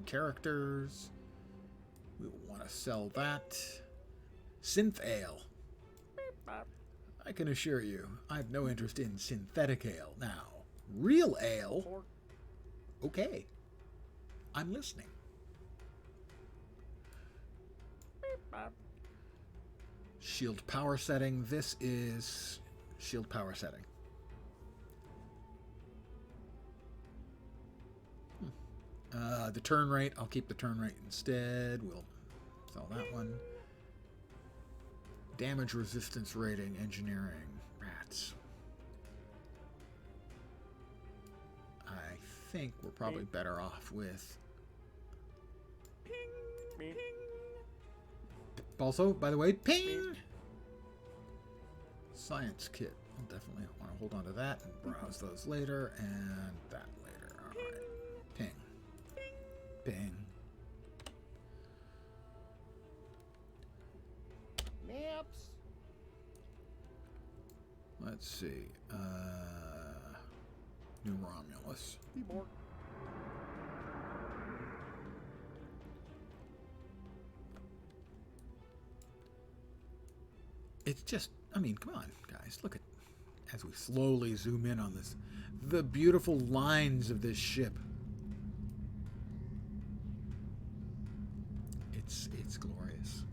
characters. We will want to sell that. Synth ale. I can assure you, I have no interest in synthetic ale. Now, real ale? Okay. I'm listening. Shield power setting. This is shield power setting. The turn rate, I'll keep the turn rate instead. We'll sell that one. Damage resistance rating, engineering, rats. I think we're probably better off with... Also, by the way, ping! Science kit. I'll definitely want to hold on to that and browse those later, and that later. Alright. Ping. Ping. Maps. Let's see. New Romulus. It's just, I mean, come on, guys. Look at, as we slowly zoom in on this, the beautiful lines of this ship. It's glorious.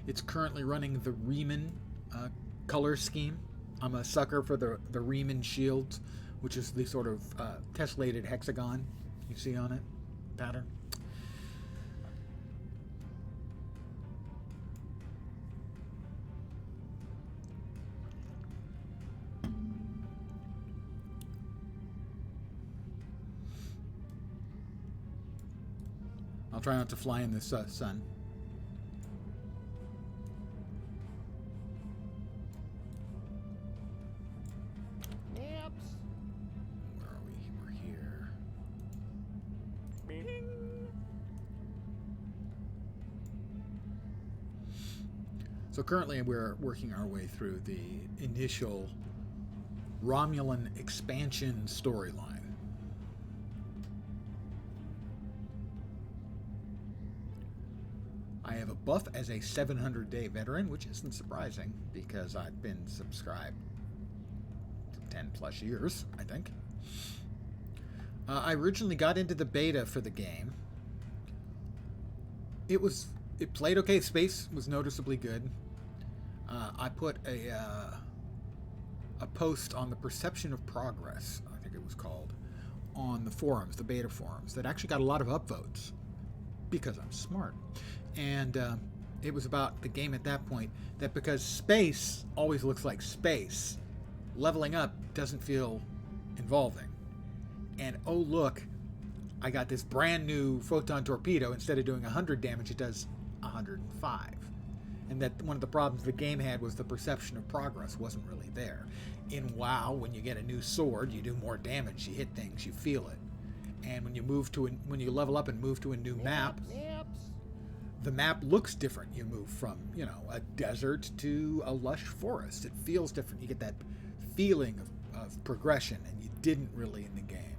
It's currently running the Riemann color scheme. I'm a sucker for the Riemann shields, which is the sort of tessellated hexagon you see on it pattern. I'll try not to fly in the sun. Maps. Where are we? We're here. So currently we're working our way through the initial Romulan expansion storyline. I have a buff as a 700-day veteran, which isn't surprising because I've been subscribed for 10 plus years, I think. I originally got into the beta for the game. It played okay. Space was noticeably good. I put a post on the Perception of Progress, I think it was called, on the forums, the beta forums, that actually got a lot of upvotes because I'm smart. And it was about the game at that point, that because space always looks like space, leveling up doesn't feel involving. And oh look, I got this brand new photon torpedo. Instead of doing 100 damage, it does 105. And that one of the problems the game had was the perception of progress wasn't really there. In WoW, when you get a new sword, you do more damage, you hit things, you feel it. And when you level up and move to a new map, the map looks different. You move from, a desert to a lush forest. It feels different. You get that feeling of progression, and you didn't really in the game.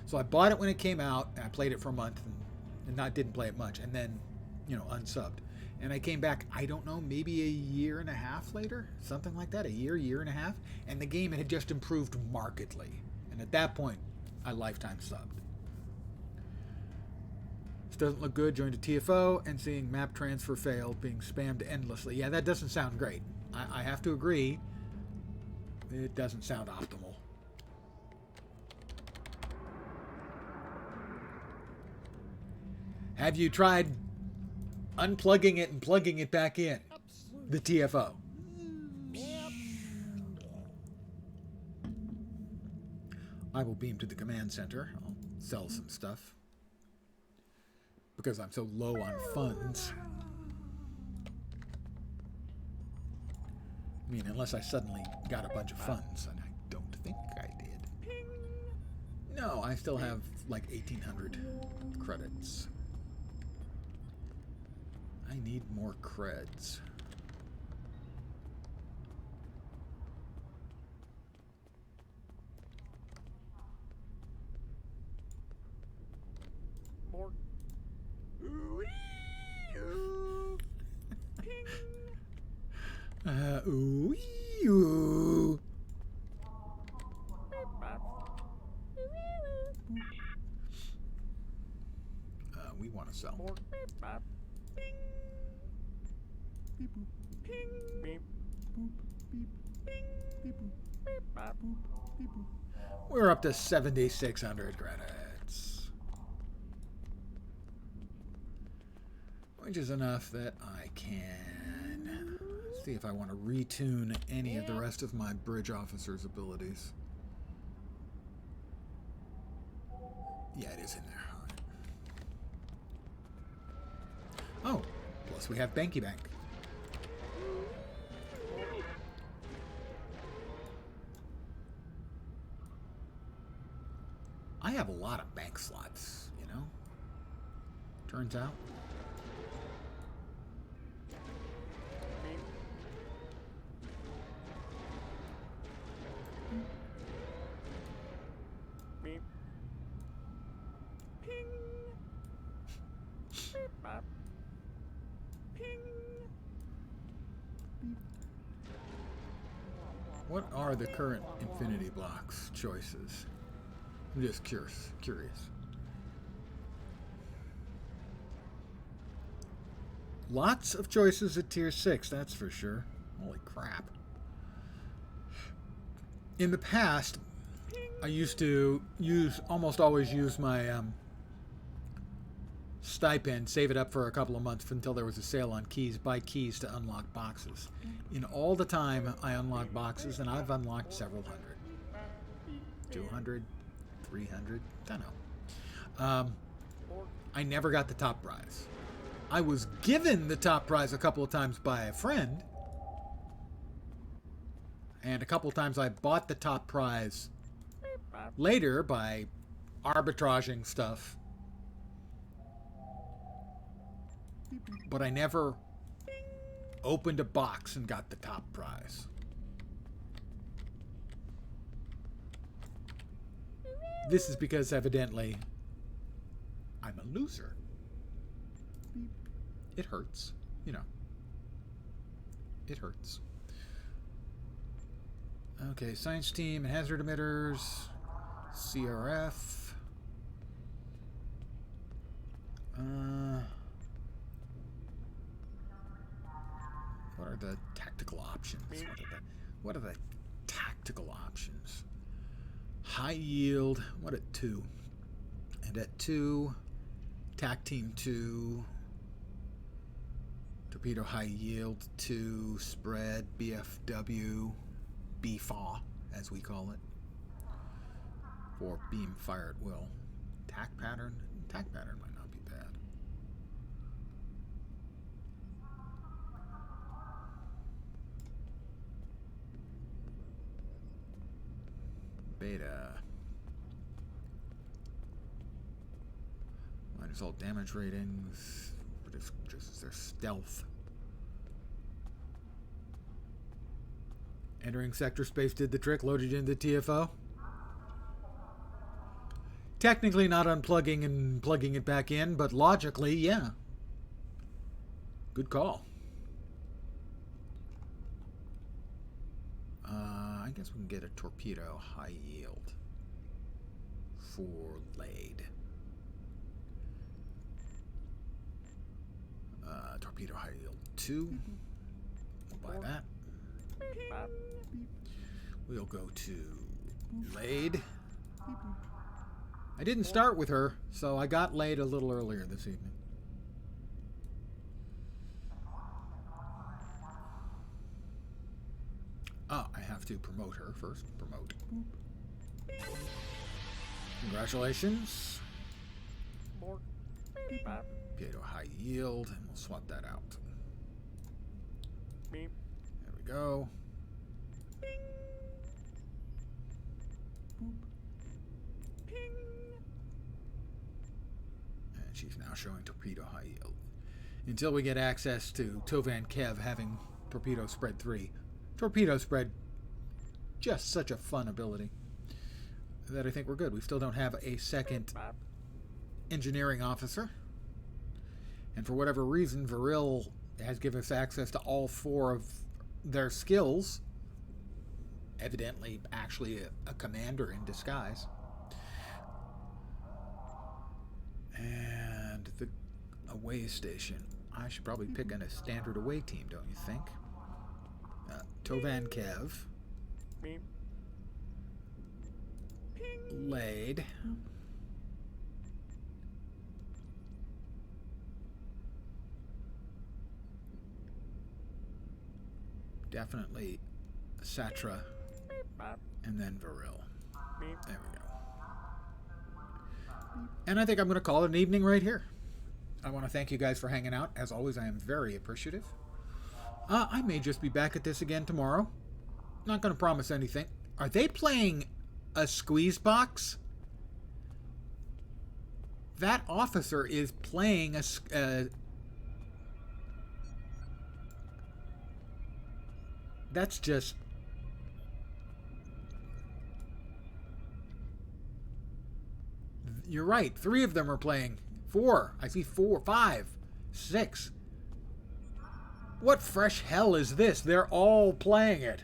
So I bought it when it came out, and I played it for a month and and didn't play it much, and then, unsubbed. And I came back, I don't know, maybe a year and a half later, something like that, year and a half, and the game had just improved markedly. And at that point, I lifetime subbed. This doesn't look good. Joined a TFO and seeing map transfer failed, being spammed endlessly. Yeah, that doesn't sound great. I have to agree. It doesn't sound optimal. Have you tried unplugging it and plugging it back in? The TFO. I will beam to the command center. I'll sell some stuff. Because I'm so low on funds. I mean, unless I suddenly got a bunch of funds, and I don't think I did. No, I still have like 1,800 credits. I need more creds. More. Ooh, ooh. We want to sell. More. Ping. Beep boop. Ping. Beep boop. Beep. Ping. Beep boop. Beep boop. Beep boop. We're up to 7,600 credits. Which is enough that I can see if I want to retune any of the rest of my bridge officer's abilities. Yeah, it is in there. All right. Oh, plus we have Banky Bank. I have a lot of bank slots, turns out. Beep. Ping. Beep bop. Ping. Beep. What are the current Infinity Blocks choices? I'm just curious. Lots of choices at Tier 6, that's for sure. Holy crap. In the past, I used to almost always use my stipend, save it up for a couple of months until there was a sale on keys, buy keys to unlock boxes. In all the time I unlocked boxes, and I've unlocked several hundred. 200, 300, don't know. I never got the top prize. I was given the top prize a couple of times by a friend, and a couple of times I bought the top prize later by arbitraging stuff, but I never opened a box and got the top prize. This is because evidently I'm a loser. It hurts, It hurts. Okay, science team, hazard emitters, CRF. What are the tactical options? What are the tactical options? High yield, what at 2? And at 2, TAC team 2. Torpedo high yield 2, spread, BFW, BFAW, as we call it. For beam fire at will. TAC pattern? TAC pattern might not be bad. Beta. Minus all damage ratings. Just their stealth. Entering sector space did the trick, loaded into TFO. Technically not unplugging and plugging it back in, but logically, yeah. Good call. I guess we can get a torpedo high yield for Laid. Torpedo high yield 2. We'll buy that. We'll go to Laid. I didn't start with her, so I got Laid a little earlier this evening. I have to promote her first. Promote. Congratulations. Torpedo high yield, and we'll swap that out. There we go. And she's now showing torpedo high yield. Until we get access to Tovan Kev having torpedo spread 3. Torpedo spread, just such a fun ability that I think we're good. We still don't have a second engineering officer. And for whatever reason, Viril has given us access to all 4 of their skills. Evidently, actually a commander in disguise. And the away station. I should probably pick a standard away team, don't you think? Tovan Kev. Laid. Definitely Satra. And then Viril. There we go. And I think I'm going to call it an evening right here. I want to thank you guys for hanging out. As always, I am very appreciative. I may just be back at this again tomorrow. Not going to promise anything. Are they playing a squeeze box? That officer is playing a... that's just... You're right. 3 of them are playing. 4. I see 4, 5, 6. What fresh hell is this? They're all playing it.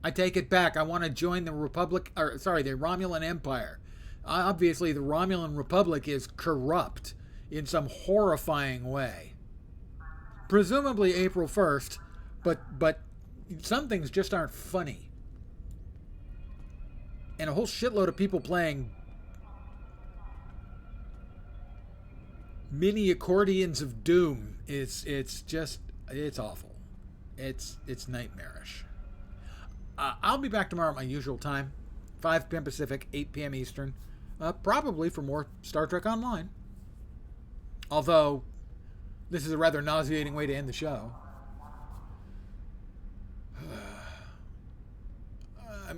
I take it back. I want to join the Republic, or sorry, the Romulan Empire. Obviously, the Romulan Republic is corrupt in some horrifying way. Presumably April 1st, but some things just aren't funny. And a whole shitload of people playing mini accordions of doom. It's awful. It's nightmarish. I'll be back tomorrow at my usual time, 5 p.m. Pacific, 8 p.m. Eastern, probably for more Star Trek Online. Although this is a rather nauseating way to end the show.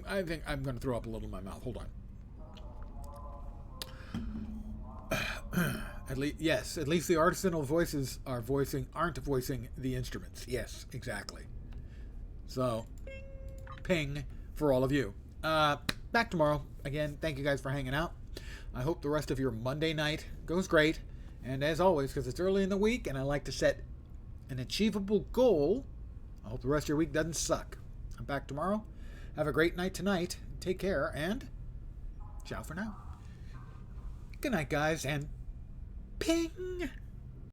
I think I'm going to throw up a little in my mouth. Hold on. At least the artisanal voices aren't voicing the instruments. Yes, exactly. So, ping for all of you. Back tomorrow. Again, thank you guys for hanging out. I hope the rest of your Monday night goes great. And as always, because it's early in the week and I like to set an achievable goal, I hope the rest of your week doesn't suck. I'm back tomorrow. Have a great night tonight. Take care, and ciao for now. Good night, guys, and ping!